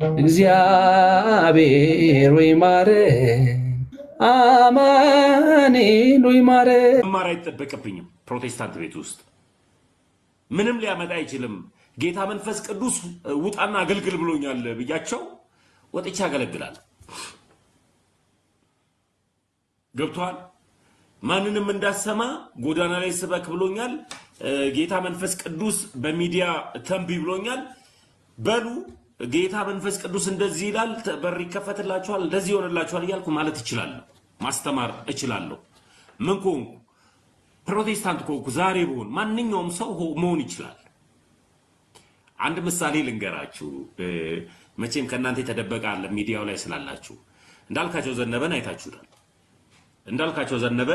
እግዚአብሔር ወይ ማረን አማኑኤል ወይ ማረን። መማር አይጠበቅብኝም። ፕሮቴስታንት ቤት ውስጥ ምንም ሊያመጣ አይችልም። ጌታ መንፈስ ቅዱስ ውጣና አገልግል ብሎኛል ብያቸው ወጥቼ አገለግላለሁ። ገብቷል። ማንንም እንዳሰማ ጎዳና ላይ ስበክ ብሎኛል። ጌታ መንፈስ ቅዱስ በሚዲያ ተንቢ ብሎኛል። በሉ ጌታ መንፈስ ቅዱስ እንደዚህ ይላል፣ በር ይከፈትላችኋል፣ እንደዚህ ይሆንላችኋል እያልኩ ማለት እችላለሁ። ማስተማር እችላለሁ። ምን ኮንኩ? ፕሮቴስታንት ኮንኩ። ዛሬ ብሆን ማንኛውም ሰው መሆን ይችላል። አንድ ምሳሌ ልንገራችሁ። መቼም ከእናንተ የተደበቀ አለ ሚዲያው ላይ ስላላችሁ። እንዳልካቸው ዘነበን አይታችሁታል። እንዳልካቸው ዘነበ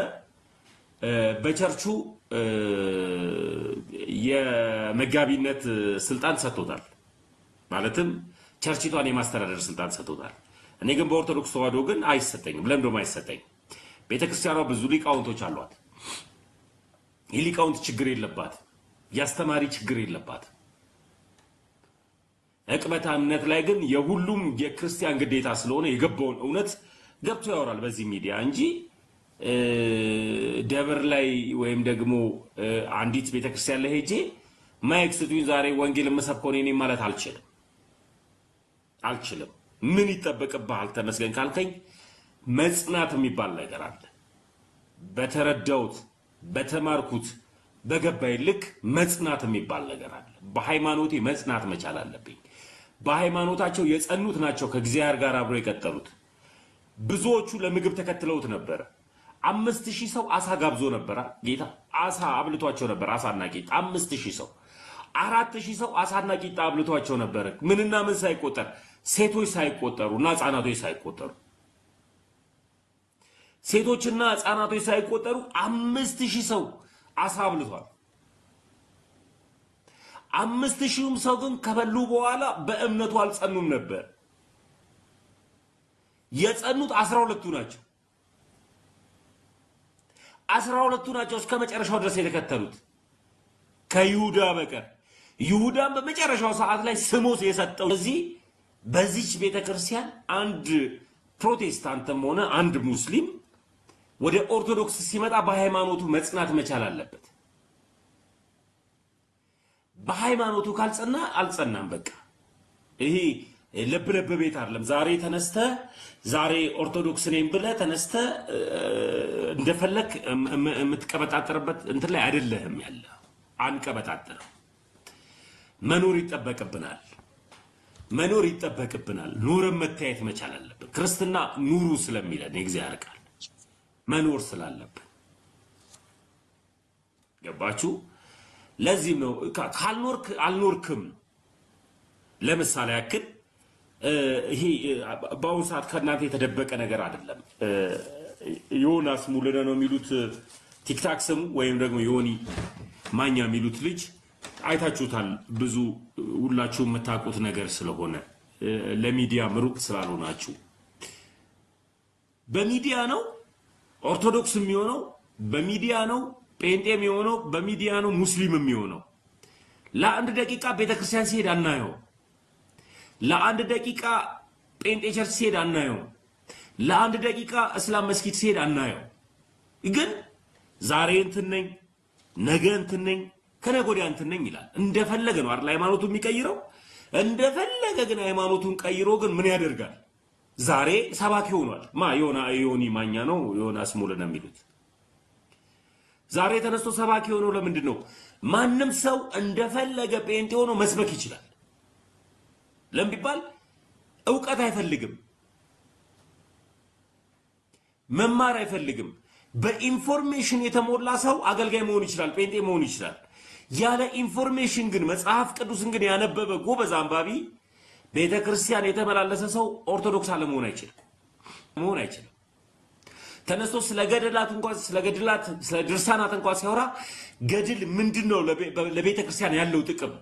በቸርቹ የመጋቢነት ስልጣን ሰጥቶታል። ማለትም ቸርችቷን የማስተዳደር ስልጣን ሰጥቶታል። እኔ ግን በኦርቶዶክስ ተዋህዶ ግን አይሰጠኝም። ለምን ደሞ አይሰጠኝ? ቤተክርስቲያኗ ብዙ ሊቃውንቶች አሏት። የሊቃውንት ችግር የለባት፣ ያስተማሪ ችግር የለባት። ዕቅበተ እምነት ላይ ግን የሁሉም የክርስቲያን ግዴታ ስለሆነ የገባውን እውነት ገብቶ ያወራል በዚህ ሚዲያ እንጂ ደብር ላይ ወይም ደግሞ አንዲት ቤተክርስቲያን ላይ ሄጄ ማይክ ስጡኝ ዛሬ ወንጌል መሰብከው ነኝ ማለት አልችልም። ምን ይጠበቅብሃል ተመስገን ካልከኝ መጽናት የሚባል ነገር አለ። በተረዳውት በተማርኩት በገባይ ልክ መጽናት የሚባል ነገር አለ። በሃይማኖቴ መጽናት መቻል አለብኝ። በሃይማኖታቸው የጸኑት ናቸው ከእግዚአብሔር ጋር አብሮ የቀጠሉት። ብዙዎቹ ለምግብ ተከትለውት ነበር። 5000 ሰው አሳ ጋብዞ ነበር። ጌታ አሳ አብልቷቸው ነበር። አሳና ቂጣ 5000 ሰው 4000 ሰው አሳና ቂጣ አብልቷቸው ነበር። ምንና ምን ሳይቆጠር ሴቶች ሳይቆጠሩና ህፃናቶች ሳይቆጠሩ ሴቶችና ህፃናቶች ሳይቆጠሩ 5000 ሰው አሳ አብልቷል። 5000ም ሰው ግን ከበሉ በኋላ በእምነቱ አልጸኑም ነበር። የጸኑት 12ቱ ናቸው። 12ቱ ናቸው እስከ መጨረሻው ድረስ የተከተሉት ከይሁዳ በቀር። ይሁዳም በመጨረሻው ሰዓት ላይ ስሞስ የሰጠው በዚች ቤተክርስቲያን አንድ ፕሮቴስታንትም ሆነ አንድ ሙስሊም ወደ ኦርቶዶክስ ሲመጣ በሃይማኖቱ መጽናት መቻል አለበት። በሃይማኖቱ ካልጸና አልጸናም። በቃ ይሄ ለብለብ ቤት አይደለም። ዛሬ ተነስተ ዛሬ ኦርቶዶክስ ነኝ ብለህ ተነስተ እንደፈለክ የምትቀበጣጠርበት እንትን ላይ አይደለህም ያለ። አንቀበጣጠርም። መኖር ይጠበቅብናል። ኑረን መታየት መቻል አለብን። ክርስትና ኑሩ ስለሚለን የእግዚአብሔር ቃል መኖር ስላለብን ገባችሁ? ለዚህም ነው ካልኖርክ አልኖርክም። ለምሳሌ ያክል ይሄ በአሁኑ ሰዓት ከእናንተ የተደበቀ ነገር አይደለም። ዮናስ ሙሉነ ነው የሚሉት ቲክታክ ስሙ ወይም ደግሞ ዮኒ ማኛ የሚሉት ልጅ አይታችሁታል። ብዙ ሁላችሁ የምታውቁት ነገር ስለሆነ ለሚዲያ ምሩቅ ስላልሆናችሁ በሚዲያ ነው ኦርቶዶክስ የሚሆነው፣ በሚዲያ ነው ጴንጤ የሚሆነው፣ በሚዲያ ነው ሙስሊም የሚሆነው። ለአንድ ደቂቃ ቤተክርስቲያን ሲሄድ አናየው። ለአንድ ደቂቃ ጴንጤ ቸርች ሲሄድ አናየው። ለአንድ ደቂቃ እስላም መስጊድ ሲሄድ አናየው። ግን ዛሬ እንትን ነኝ ነገ እንትን ነኝ ከነገ ወዲያ እንትን ነኝ ይላል። እንደፈለገ ነው አይደል ሃይማኖቱን የሚቀይረው? እንደፈለገ ግን ሃይማኖቱን ቀይሮ ግን ምን ያደርጋል? ዛሬ ሰባኪ ሆኗል። ዮኒ ማኛ ነው ዮናስ ሙሉነ የሚሉት ዛሬ ተነስቶ ሰባኪ ሆኖ ለምንድን ነው? ማንም ሰው እንደፈለገ ጴንጤ ሆኖ መስበክ ይችላል። ለምን ቢባል ዕውቀት አይፈልግም፣ መማር አይፈልግም። በኢንፎርሜሽን የተሞላ ሰው አገልጋይ መሆን ይችላል፣ ጴንጤ መሆን ይችላል። ያለ ኢንፎርሜሽን ግን መጽሐፍ ቅዱስን ግን ያነበበ ጎበዝ አንባቢ ቤተክርስቲያን የተመላለሰ ሰው ኦርቶዶክስ አለመሆን አይችልም። ተነስቶ ስለ ድርሳናት እንኳን ሲያወራ ገድል ምንድነው ለቤተክርስቲያን ያለው ጥቅም?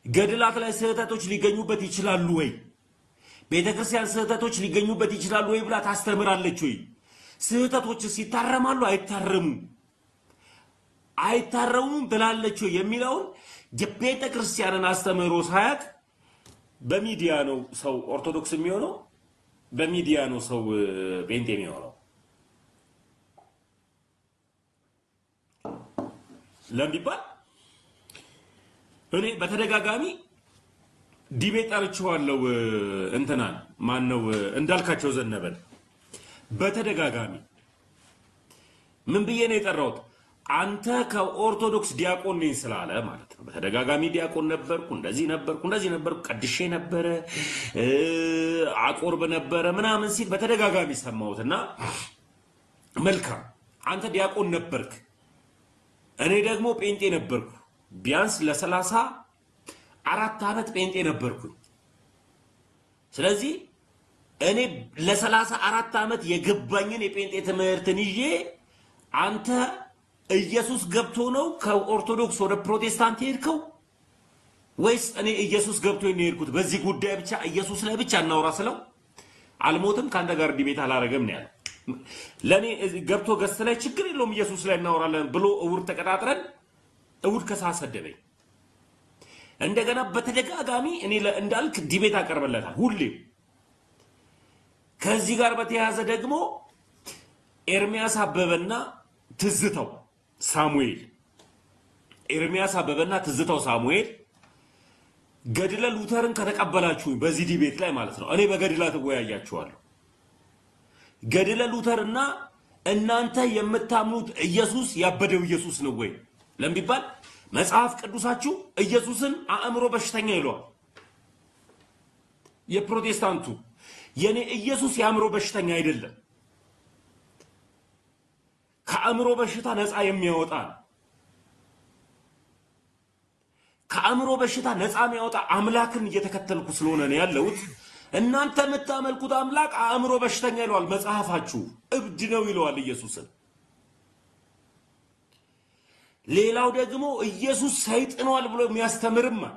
ገድላት ላይ ስህተቶች ሊገኙበት ይችላሉ ወይ? ቤተክርስቲያን ስህተቶች ሊገኙበት ይችላሉ ወይ ብላ ታስተምራለች ወይ? ስህተቶችስ ይታረማሉ አይታረሙም ብላለች ወይ የሚለውን የቤተ ክርስቲያንን አስተምህሮ ሳያቅ በሚዲያ ነው ሰው ኦርቶዶክስ የሚሆነው በሚዲያ ነው ሰው ጴንጤ የሚሆነው ለምቢባል እኔ በተደጋጋሚ ዲቤት አርቸዋለሁ እንትናን ማን ነው እንዳልካቸው ዘነበን በተደጋጋሚ ምን ብዬ ነው የጠራሁት አንተ ከኦርቶዶክስ ዲያቆን ነኝ ስላለ ማለት ነው በተደጋጋሚ ዲያቆን ነበርኩ እንደዚህ ነበርኩ ቀድሼ ነበረ አቆርብ ነበረ ምናምን ሲል በተደጋጋሚ ሰማሁትና መልካም አንተ ዲያቆን ነበርክ እኔ ደግሞ ጴንጤ ነበርኩ ቢያንስ ለ30 4 አመት ጴንጤ ነበርኩ ስለዚህ እኔ ለ34 አመት የገባኝን የጴንጤ ትምህርትን ይዤ አንተ ኢየሱስ ገብቶ ነው ከኦርቶዶክስ ወደ ፕሮቴስታንት ሄድከው ወይስ እኔ ኢየሱስ ገብቶ ነው የሄድኩት በዚህ ጉዳይ ብቻ ኢየሱስ ላይ ብቻ እናውራ ስለው አልሞትም ካንተ ጋር ዲቤት አላረገም ነው ያለው ለኔ ገብቶ ገስተ ላይ ችግር የለውም ኢየሱስ ላይ እናወራለን ብሎ እውር ተቀጣጥረን እውር ከሳሰደበኝ እንደገና በተደጋጋሚ እኔ እንዳልክ ዲቤት አቀርበለታል ሁሌ ከዚህ ጋር በተያያዘ ደግሞ ኤርሚያስ አበበና ትዝታው ሳሙኤል ኤርሚያስ አበበና ትዝታው ሳሙኤል ገድለ ሉተርን ከተቀበላችሁ በዚህ ዲቤት ላይ ማለት ነው እኔ በገድላት ወያያችኋለሁ ገድለ ሉተርና እናንተ የምታምኑት ኢየሱስ ያበደው ኢየሱስ ነው ወይ ለምቢባል መጽሐፍ ቅዱሳችሁ ኢየሱስን አእምሮ በሽተኛ ይሏል የፕሮቴስታንቱ የኔ ኢየሱስ ያእምሮ በሽተኛ አይደለም ከአእምሮ በሽታ ነፃ የሚያወጣ ከአእምሮ በሽታ ነፃ የሚያወጣ አምላክን እየተከተልኩ ስለሆነ ነው ያለሁት እናንተ የምታመልኩት አምላክ አእምሮ በሽተኛ ይሏል መጽሐፋችሁ እብድ ነው ይሏል ኢየሱስን ሌላው ደግሞ ኢየሱስ ሰይጣኗል ብሎ የሚያስተምርም አለ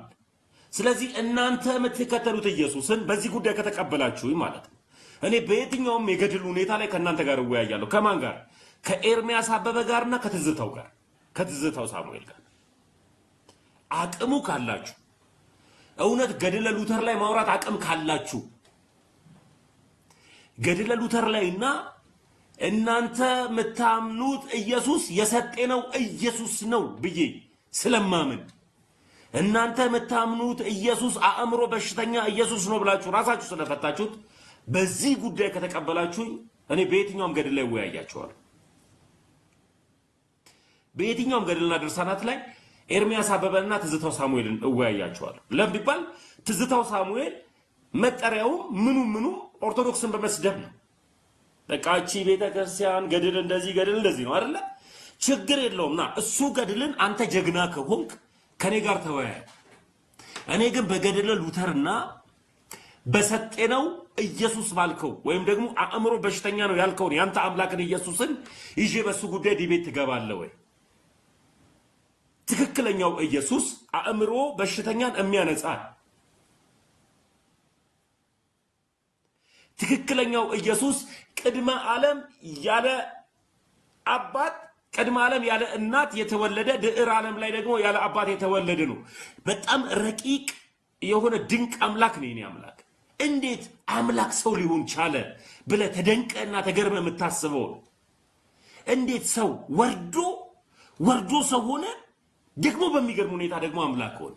ስለዚህ እናንተ የምትከተሉት ኢየሱስን በዚህ ጉዳይ ከተቀበላችሁ ማለት ነው እኔ በየትኛውም የገድል ሁኔታ ላይ ከናንተ ጋር ወያያለሁ ከማን ጋር ከኤርሚያስ አበበ ጋርና ከትዝታው ሳሙኤል ጋር አቅሙ ካላችሁ እውነት ገድለ ሉተር ላይ ማውራት አቅም ካላችሁ ገድለ ሉተር ላይና እናንተ የምታምኑት ኢየሱስ የሰጠነው ኢየሱስ ነው ብዬ ስለማምን እናንተ የምታምኑት ኢየሱስ አእምሮ በሽተኛ ኢየሱስ ነው ብላችሁ ራሳችሁ ስለፈታችሁት በዚህ ጉዳይ ከተቀበላችሁ እኔ በየትኛውም ገድል ላይ ወያያችኋለሁ በየትኛውም ገድልና ድርሳናት ላይ ኤርሚያስ አበበና ትዝታው ሳሙኤልን እወያያቸዋለሁ ለምቢባል ትዝታው ሳሙኤል መጠሪያው ምኑ ኦርቶዶክስን በመስደብ ነው በቃቺ ቤተክርስቲያን ገድል እንደዚህ ነው አይደለ ችግር የለውምና እሱ ገድልን አንተ ጀግና ከሆንክ ከኔ ጋር ተወያይ እኔ ግን በገድለ ሉተርና በሰጠነው ኢየሱስ ባልከው ወይም ደግሞ አእምሮ በሽተኛ ነው ያልከው ያንተ አምላክን ኢየሱስን ይዤ በሱ ጉዳይ ዲቤት ትገባለህ ወይ ትክክለኛው ኢየሱስ አእምሮ በሽተኛን የሚያነጻ ትክክለኛው ኢየሱስ ቅድመ ዓለም ያለ አባት ቅድመ ዓለም ያለ እናት የተወለደ ድዕር ዓለም ላይ ደግሞ ያለ አባት የተወለደ ነው በጣም ረቂቅ የሆነ ድንቅ አምላክ ነው የኔ አምላክ እንዴት አምላክ ሰው ሊሆን ቻለ ብለ ተደንቀና ተገርመ የምታስበው እንዴት ሰው ወርዶ ሰው ሆነ ደግሞ በሚገርም ሁኔታ ደግሞ አምላክ ሆነ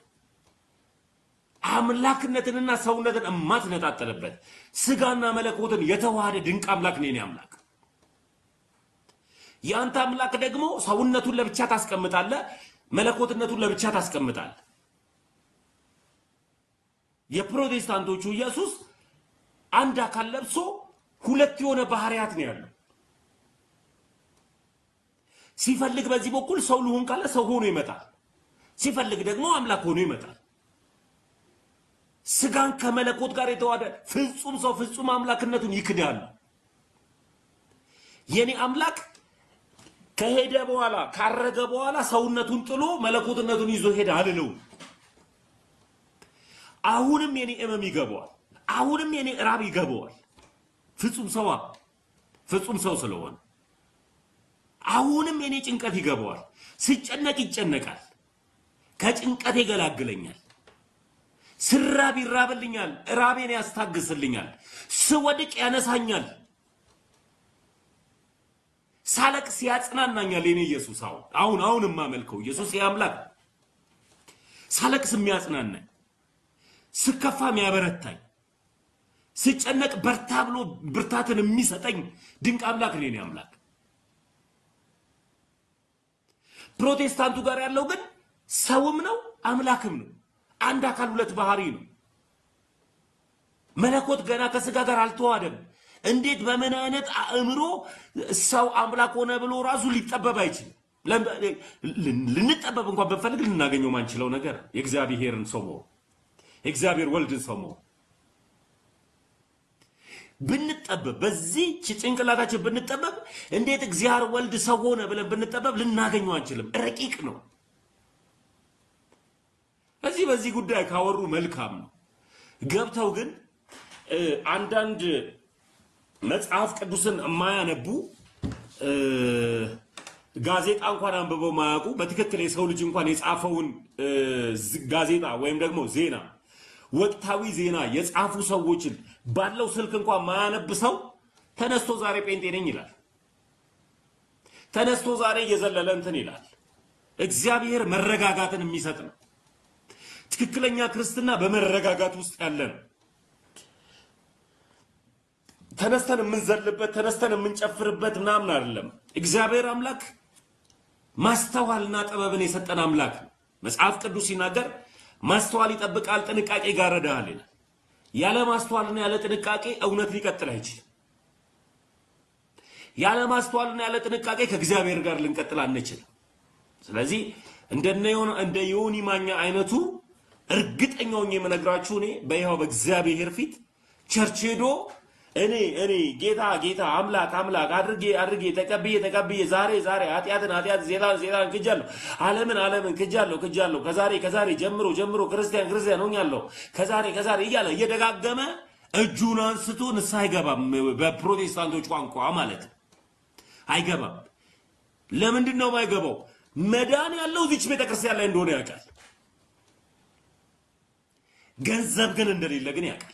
አምላክነትንና ሰውነትን ማትነጣጠለበት ስጋና መለኮትን የተዋሃደ ድንቅ አምላክ ነው የኔ አምላክ ያንተ አምላክ ደግሞ ሰውነቱን ለብቻ ታስቀምጣለ መለኮትነቱን ለብቻ ታስቀምጣለ የፕሮቴስታንቶቹ ኢየሱስ አንድ አካል ለብሶ ሁለት የሆነ ባህሪያት ነው ያለው ሲፈልግ በዚህ በኩል ሰው ሊሆን ካለ ሰው ሆኖ ይመጣል ሲፈልግ ደግሞ አምላክ ሆኖ ይመጣል ስጋን ከመለኮት ጋር የተዋሃደ ፍጹም ሰው ፍጹም አምላክነቱን ይክዳል የኔ አምላክ ከሄደ በኋላ ካረገ በኋላ ሰውነቱን ጥሎ መለኮትነቱን ይዞ ሄደ አልለው አሁንም የኔ እመም ይገባዋል አሁንም የኔ ራብ ይገባዋል ፍጹም ሰው ስለሆነ አሁንም የኔ ጭንቀት ይገባዋል ሲጨነቅ ይጨነቃል ከጭንቀት ይገላግለኛል ስራብ ይራብልኛል ራቤን ያስታግስልኛል ስወድቅ ያነሳኛል ሳለቅስ ያጽናናኛል የኔ ኢየሱስ አሁን ማመልከው ኢየሱስ ያምላክ ሳለቅስ የሚያጽናናኝ ስከፋ የሚያበረታኝ ስጨነቅ በርታ ብሎ ብርታትን የሚሰጠኝ ድንቅ አምላክ ነው የኔ አምላክ ፕሮቴስታንቱ ጋር ያለው ግን ሰውም ነው አምላክም ነው አንድ አካል ሁለት ባህሪ ነው መለኮት ገና ከስጋ ጋር አልተዋደም እንዴት በምን አይነት አእምሮ ሰው አምላክ ሆነ ብሎ ራሱ ሊጠበብ አይችልም ልንጠበብ እንኳን በፈልግ ልናገኘው ማንችለው ነገር የእግዚአብሔርን ሰው እግዚአብሔር ወልድን ሰው ብንጠበብ በዚህ ጭንቅላታችን ብንጠበብ እንዴት እግዚአብሔር ወልድ ሰው ሆነ ብለን ብንጠበብ ልናገኘው አንችልም ረቂቅ ነው በዚህ ጉዳይ ካወሩ መልካም ነው ገብተው ግን አንዳንድ መጽሐፍ ቅዱስን የማያነቡ ጋዜጣ እንኳን አንብበው ማያውቁ በትክክል የሰው ልጅ እንኳን የጻፈውን ጋዜጣ ወይም ደግሞ ዜና ወቅታዊ ዜና የጻፉ ሰዎችን ባለው ስልክ እንኳን ማያነብ ሰው ተነስቶ ዛሬ ጴንጤ ነኝ ይላል ተነስቶ ዛሬ እየዘለለ እንትን ይላል እግዚአብሔር መረጋጋትን የሚሰጥ ነው ትክክለኛ ክርስትና በመረጋጋት ውስጥ ያለ ነው ተነስተን የምንዘልበት ተነስተን የምንጨፍርበት ምናምን አይደለም እግዚአብሔር አምላክ ማስተዋልና ጥበብን የሰጠን አምላክ መጽሐፍ ቅዱስ ሲናገር ማስተዋል ይጠብቃል ጥንቃቄ ጋረዳል ይላል ያለ ማስተዋልና ያለ ጥንቃቄ እውነት ሊቀጥል አይችልም ያለ ማስተዋልና ያለ ጥንቃቄ ከእግዚአብሔር ጋር ልንቀጥል አንችልም ስለዚህ እንደ ዮኒ ማኛ አይነቱ እርግጠኛውን የምነግራችሁ እኔ በይሃው በእግዚአብሔር ፊት ቸርች ሄዶ እኔ ጌታ አምላክ አድርጌ ተቀብዬ ዛሬ ኃጢአትን ዜላን ክጃለሁ ዓለምን ክጃለሁ ከዛሬ ጀምሮ ክርስቲያን ሆኛለሁ ከዛሬ እያለ እየደጋገመ እጁን አንስቶ ንስሐ አይገባም በፕሮቴስታንቶች ቋንቋ ማለት አይገባም ለምንድን ነው የማይገባው መዳን ያለው እዚች ቤተክርስቲያን ላይ እንደሆነ ያውቃል ገንዘብ ግን እንደሌለ ግን ያውቃል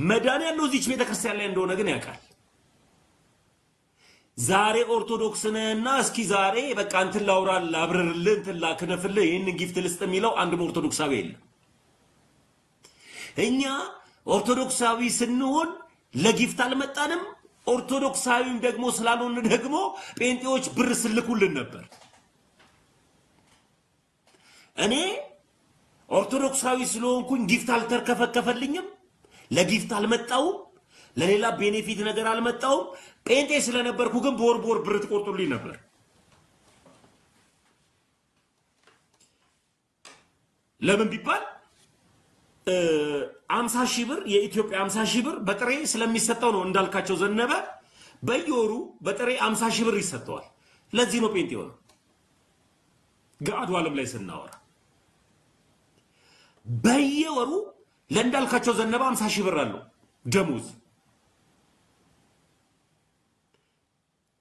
መዳን ያለው እዚች ቤተክርስቲያን ላይ እንደሆነ ግን ያውቃል ዛሬ ኦርቶዶክስ ነህና እስኪ ዛሬ በቃ እንትን ላውራል አብረርልህ እንትን ላክነፍልህ ይሄን ጊፍት ልስጥ የሚለው አንድም ኦርቶዶክሳዊ የለም እኛ ኦርቶዶክሳዊ ስንሆን ለጊፍት አልመጣንም ኦርቶዶክሳዊም ደግሞ ስላልሆነ ደግሞ ጴንጤዎች ብር ስልኩልን ነበር እኔ ኦርቶዶክሳዊ ስለሆንኩኝ ጊፍት አልተርከፈከፈልኝም ለጊፍት አልመጣው ለሌላ ቤኔፊት ነገር አልመጣው ጴንጤ ስለነበርኩ ግን ቦርቦር ብር ተቆርጦልኝ ነበር ለምን ቢባል 50,000 ብር የኢትዮጵያ 50,000 ብር በጥሬ ስለሚሰጠው ነው እንዳልካቸው ዘነበ በየወሩ በጥሬ 50,000 ብር ይሰጠዋል ለዚህ ነው ጴንጤ ሆነ ጋዱ ዓለም ላይ ስናወራ በየወሩ ለእንዳልካቸው ዘነበ 50,000 ብር አለው ደሞዝ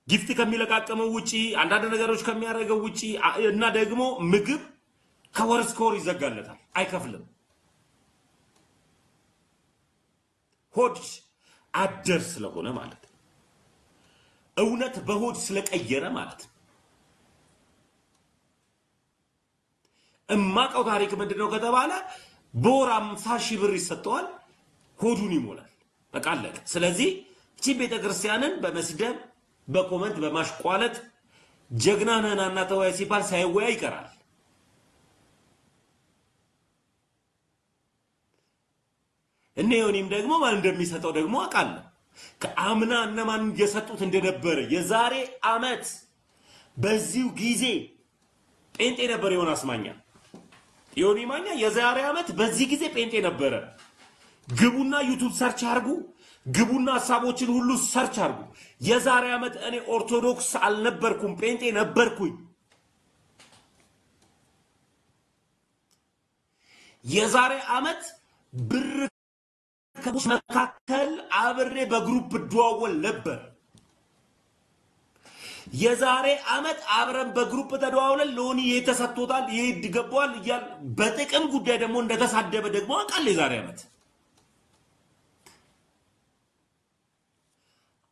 ጊፍት ከሚለቃቀመው ውጪ አንዳንድ ነገሮች ከሚያደርገው ውጪ እና ደግሞ ምግብ ከወር እስከ ወር ይዘጋለታል አይከፍልም ሆድ አደር ስለሆነ ማለት እውነት በሆድ ስለቀየረ ማለት እማቀው ታሪክ ምንድነው ከተባለ በወር 50,000 ብር ይሰጠዋል ሆዱን ይሞላል በቃ አለቀ ስለዚህ እቺ ቤተክርስቲያንን በመስደብ በኮሜንት በማሽቋለጥ ጀግና ነህና ተወያይ ሲባል ሳይወያይ ይቀራል እኔውንም ደግሞ ማን እንደሚሰጠው ደግሞ አቃለሁ ከአምና እነማን እየሰጡት እንደነበረ የዛሬ አመት በዚሁ ጊዜ ጴንጤ ነበር ዮናስ ማኛ ዮኒ ማኛ የዛሬ አመት በዚህ ጊዜ ጴንጤ ነበር ግቡና ዩቲዩብ ሰርች አርጉ ግቡና ሐሳቦችን ሁሉ ሰርች አርጉ የዛሬ አመት እኔ ኦርቶዶክስ አልነበርኩም ጴንጤ ነበርኩኝ የዛሬ አመት ብር ከቡሽ መካከል አብሬ በግሩፕ ዱዋወል ነበር የዛሬ አመት አብረን በግሩፕ ተደዋውለን ሎኒ የተሰጥቶታል ይድገባዋል ይያል በጥቅም ጉዳይ ደግሞ እንደተሳደበ ደግሞ አቃል የዛሬ አመት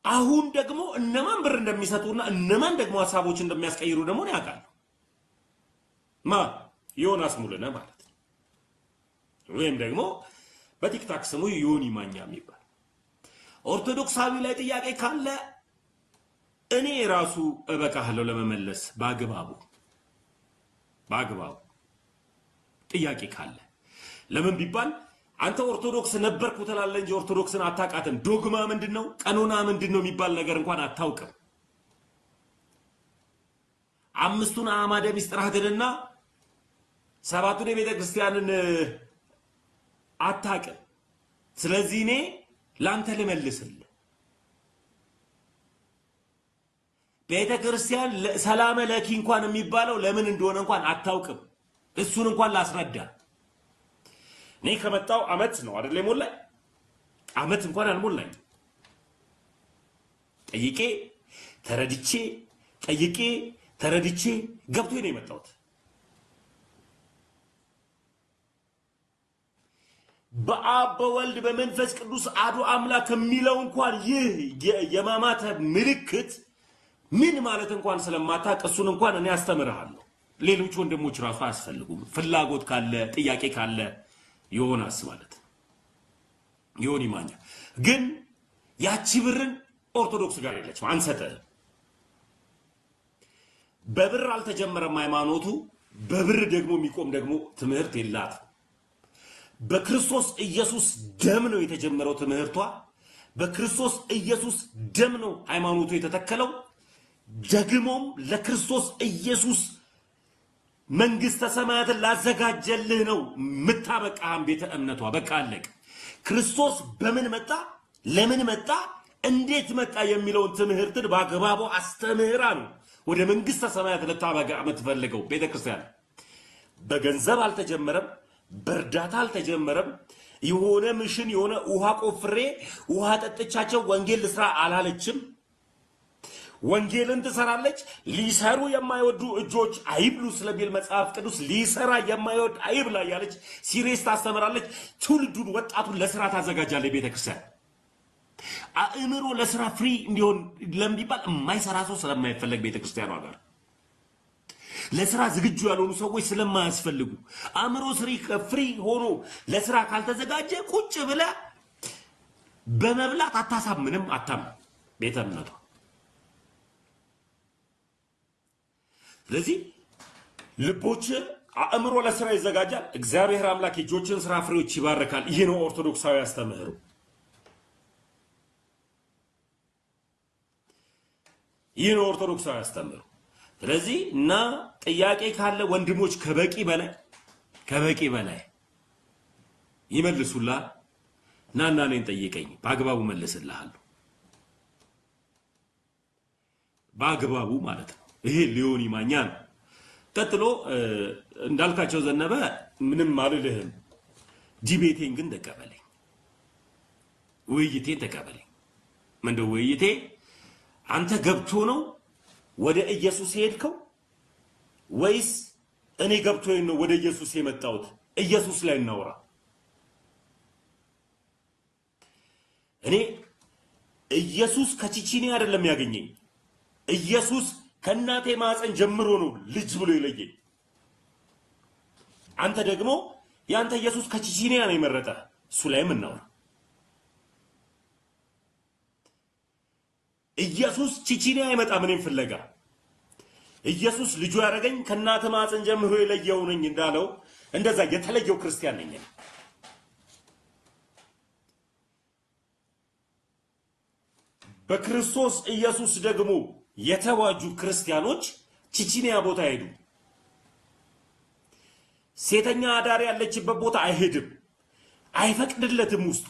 አሁን ደግሞ እነማን ብር እንደሚሰጡና እነማን ደግሞ ሐሳቦች እንደሚያስቀይሩ ደግሞ ያቃል ዮናስ ሙሉነህ ማለት ነው ወይም ደግሞ በቲክታክ ስሙ ዮኒ ማኛ የሚባል ኦርቶዶክሳዊ ላይ ጥያቄ ካለ እኔ ራሱ እበቃለሁ ለመመለስ ባግባቡ ጥያቄ ካለ ለምን ቢባል አንተ ኦርቶዶክስ ነበርኩ ተላለህ እንጂ ኦርቶዶክስን አታቃተም ዶግማ ምንድነው ቀኖና ምንድነው የሚባል ነገር እንኳን አታውቅም አምስቱን አማደ ሚስጥራትንና ሰባቱን የቤተ ክርስቲያንን አታውቅም ስለዚህ እኔ ላንተ ልመልስልህ ቤተ ክርስቲያን ሰላም ለኪ እንኳን የሚባለው ለምን እንደሆነ እንኳን አታውቅም እሱን እንኳን ላስረዳ እኔ ከመጣው አመት ነው አይደል ሞላኝ አመት እንኳን አልሞላኝ ጠይቄ ተረድቼ ገብቶኝ ነው የመጣሁት በአብ በወልድ በመንፈስ ቅዱስ አዱ አምላክ የሚለው እንኳን ይህ የማማተ ምልክት ምን ማለት እንኳን ስለማታውቅ እሱን እንኳን እኔ አስተምርሃለሁ ሌሎች ወንድሞች ራሱ አያስፈልጉም ፍላጎት ካለ ጥያቄ ካለ ዮናስ ማለት ዮኒ ማኛ ግን ያቺ ብርን ኦርቶዶክስ ጋር የለችም አንሰተ በብር አልተጀመረም ሃይማኖቱ በብር ደግሞ የሚቆም ደግሞ ትምህርት የላት በክርስቶስ ኢየሱስ ደም ነው የተጀመረው ትምህርቷ በክርስቶስ ኢየሱስ ደም ነው ሃይማኖቱ የተተከለው ደግሞም ለክርስቶስ ኢየሱስ መንግስተ ሰማያትን ላዘጋጀልህ ነው ምታበቃም ቤተ እምነቷ በቃ አለቅ ክርስቶስ በምን መጣ ለምን መጣ እንዴት መጣ የሚለውን ትምህርትን ባግባቡ አስተምህራ ነው ወደ መንግስተ ሰማያት ለታበቃ የምትፈልገው ቤተ ክርስቲያን በገንዘብ አልተጀመረም በርዳታ አልተጀመረም የሆነ ምሽን የሆነ ውሃ ቆፍሬ ውሃ ጠጥቻቸው ወንጌል ልስራ አላለችም ወንጌልን ትሰራለች ሊሰሩ የማይወዱ እጆች አይብሉ ስለሚል መጽሐፍ ቅዱስ ሊሰራ የማይወድ አይብላ ያለች ሲሪየስ ታስተምራለች ትውልዱን ወጣቱን ለስራ ታዘጋጃለች ቤተክርስቲያን አእምሮ ለስራ ፍሪ እንዲሆን ለምቢባል የማይሰራ ሰው ስለማይፈልግ ቤተክርስቲያኗ ጋር ለስራ ዝግጁ ያልሆኑ ሰዎች ስለማያስፈልጉ አእምሮ ፍሪ ሆኖ ለስራ ካልተዘጋጀ ቁጭ ብለ በመብላት አታሳምንም አታም ቤተ እምነቷ ስለዚህ ልቦች አእምሮ ለስራ ይዘጋጃል እግዚአብሔር አምላክ የጆችን ስራ ፍሬዎች ይባርካል ይሄ ነው ኦርቶዶክሳዊ አስተምህሮ ይሄ ነው ኦርቶዶክሳዊ አስተምህሮ ስለዚህ እና ጥያቄ ካለ ወንድሞች ከበቂ በላይ ይመልሱላ ናና ነኝ ጠይቀኝ ባግባቡ መልስልሃለሁ ባግባቡ ማለት ነው ይሄ ሊዮኒ ማኛ ነው ቀጥሎ እንዳልካቸው ዘነበ ምንም ማልልህም ዲቤቴን ግን ተቀበለኝ ውይይቴን ተቀበለኝ ምንድነው ውይይቴ አንተ ገብቶ ነው ወደ ኢየሱስ ሄድከው ወይስ እኔ ገብቶኝ ነው ወደ ኢየሱስ የመጣሁት ኢየሱስ ላይ እናውራ እኔ ኢየሱስ ከቺቺኒ አይደለም ያገኘኝ ኢየሱስ ከናቴ ማፀን ጀምሮ ነው ልጅ ብሎ ይለየኝ አንተ ደግሞ ያንተ ኢየሱስ ከቺቺኒያ ነው የመረጠ እሱ ላይ ምን ነው ኢየሱስ ቺቺኒያ አይመጣ ምንም ፍለጋ ኢየሱስ ልጁ ያረገኝ ከናተ ማፀን ጀምሮ ይለየው ነኝ እንዳለው እንደዛ የተለየው ክርስቲያን ነኝ በክርስቶስ ኢየሱስ ደግሞ የተዋጁ ክርስቲያኖች ቺቺኒያ ቦታ ሄዱ ሴተኛ አዳሪ ያለችበት ቦታ አይሄድም አይፈቅድለትም ውስጡ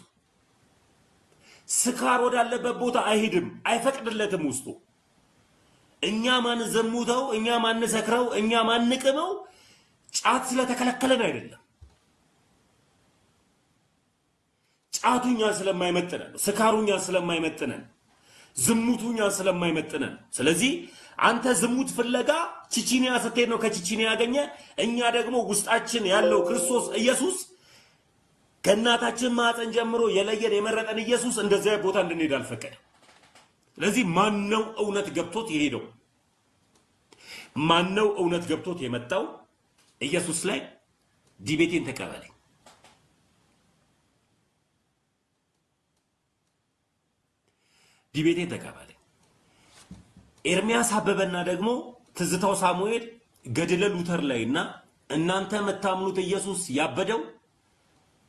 ስካር ወዳለበት ቦታ አይሄድም አይፈቅድለትም ውስጡ እኛ ማን ዘሙተው እኛ ማን ሰክረው እኛ ማን ንቅመው ጫት ስለተከለከለን አይደለም ጫቱኛ ስለማይመጥነን ስካሩኛ ስለማይመጥነን ዝሙቱኛ ስለማይመጥነን ስለዚህ አንተ ዝሙት ፍለጋ ቺቺኒያ ስትሄድ ነው ከቺቺኒያ ያገኘ እኛ ደግሞ ውስጣችን ያለው ክርስቶስ ኢየሱስ ከእናታችን ማህፀን ጀምሮ የለየን የመረጠን ኢየሱስ እንደዚያ ቦታ እንድንሄድ አልፈቀደም ስለዚህ ማን ነው እውነት ገብቶት የሄደው ማን ነው እውነት ገብቶት የመጣው ኢየሱስ ላይ ዲቤቴን ተቀበለኝ ዲቤቴን ተቀበለኝ ኤርሚያስ አበበና ደግሞ ትዝታው ሳሙኤል ገድለ ሉተር ላይና እናንተ መታምኑት ኢየሱስ ያበደው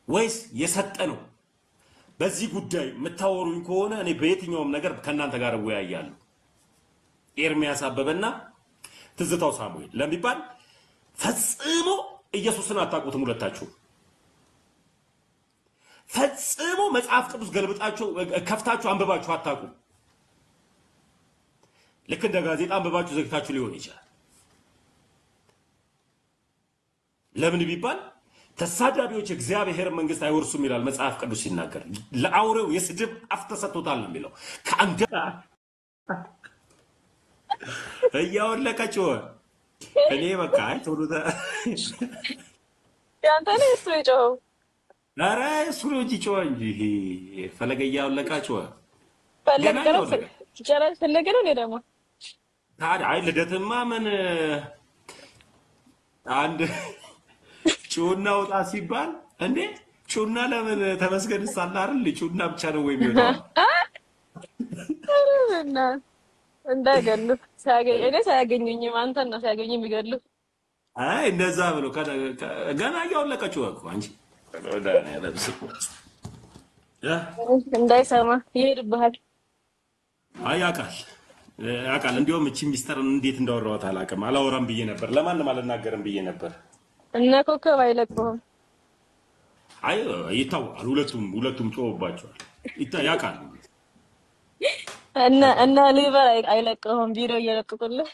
ወይስ የሰጠነው በዚህ ጉዳይ መታወሩኝ ከሆነ እኔ በየትኛውም ነገር ከናንተ ጋር ወያያለሁ ኤርሚያስ አበበና ትዝታው ሳሙኤል ለሚባል ፈጽሞ ኢየሱስን አታውቁትም ሁለታችሁ ፈጽሞ መጽሐፍ ቅዱስ ገልብጣችሁ ከፍታችሁ አንብባችሁ አታውቁም ልክ እንደ ጋዜጣ አንብባችሁ ዘግታችሁ ሊሆን ይችላል ለምን ቢባል ተሳዳቢዎች እግዚአብሔር መንግስት አይወርሱም ይላል መጽሐፍ ቅዱስ ሲናገር ለአውሬው የስድብ አፍ ተሰጥቶታል ነው የሚለው ከአንገት እያወለቀችው እኔ በቃ አይቶሉታ ያንተ ነው እሱ የጮኸው ኧረ እሱ ነው እንጂ ጮኸ እንጂ ፈለገ እያወለቃችው ፈለገ ነው ደግሞ ታዲያ አይ ልደትማ ምን አንድ ጩና ወጣ ሲባል እንዴ ጩና ለምን ተመስገን ሳላ አይደል ጩና ብቻ ነው ወይ የሚወጣው አረና እንዳይገሉ ሳያገኙኝም አንተን ነው ሲያገኙ የሚገሉ አይ እንደዛ ብሎ ገና ያወለቀችው እኮ አንቺ ወዳኔ ለብስ እንዳይሰማ ይሄድብሃል አይ ያቃል እንዲያውም እቺ ሚስተር እንዴት እንዳወራው ታላቀም አላወራም ብዬ ነበር ለማንም አልናገርም ብዬ ነበር እና ኮከብ አይለቀውም አይ ይታወቃል ሁለቱም ጮህባቸዋል ያቃል እና ሊቨር አይለቀውም ቢሮ እየለቀቁልህ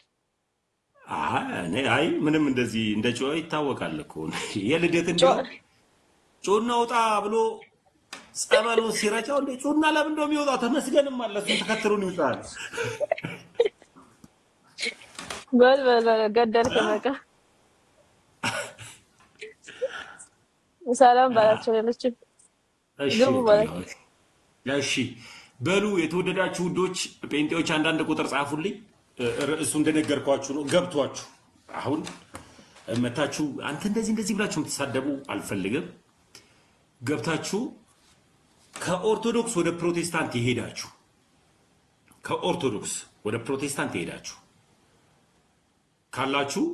አይ ምንም እንደዚህ እንደ ጮህ ይታወቃል እኮ የልደት እንደው ጮና ወጣ ብሎ ጸበሉ ሲራጫው እንደ ጮና ለምን እንደሚወጣ ተመስገንም ማለት ተከትሉን ይውጣል በል ገደልክ በቃ ሰላም ባላችሁ ለልጅ እሺ በሉ የተወደዳችሁ ውዶች ጴንጤዎች አንዳንድ ቁጥር ጻፉልኝ ርዕሱ እንደነገርኳችሁ ነው ገብቷችሁ አሁን መታችሁ አንተ እንደዚህ ብላችሁ የምትሳደቡ አልፈልግም ገብታችሁ ከኦርቶዶክስ ወደ ፕሮቴስታንት ይሄዳችሁ ከኦርቶዶክስ ወደ ፕሮቴስታንት ይሄዳችሁ ካላችሁ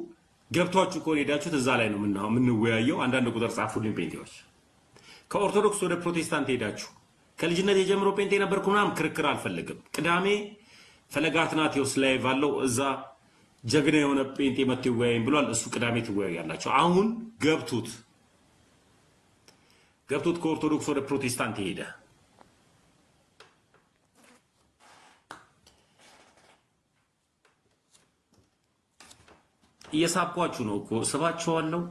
ገብቷችሁ ኮን ሄዳችሁ እዛ ላይ ነው የምንወያየው አንዳንድ ቁጥር ጻፉልኝ ጴንጤዎች ከኦርቶዶክስ ወደ ፕሮቴስታንት ሄዳችሁ ከልጅነት የጀምሮ ጴንጤ ነበርኩና ክርክር አልፈልግም ቅዳሜ ፈለጋትናቴዎስ ላይ ባለው እዛ ጀግና የሆነ ጴንጤ መጥቶ ይወያይን ብሏል እሱ ቅዳሜ ትወያያላችሁ አሁን ገብቱት ከኦርቶዶክስ ወደ ፕሮቴስታንት ይሄዳ እየሳብኳችሁ ነው እኮ ስባችኋለሁ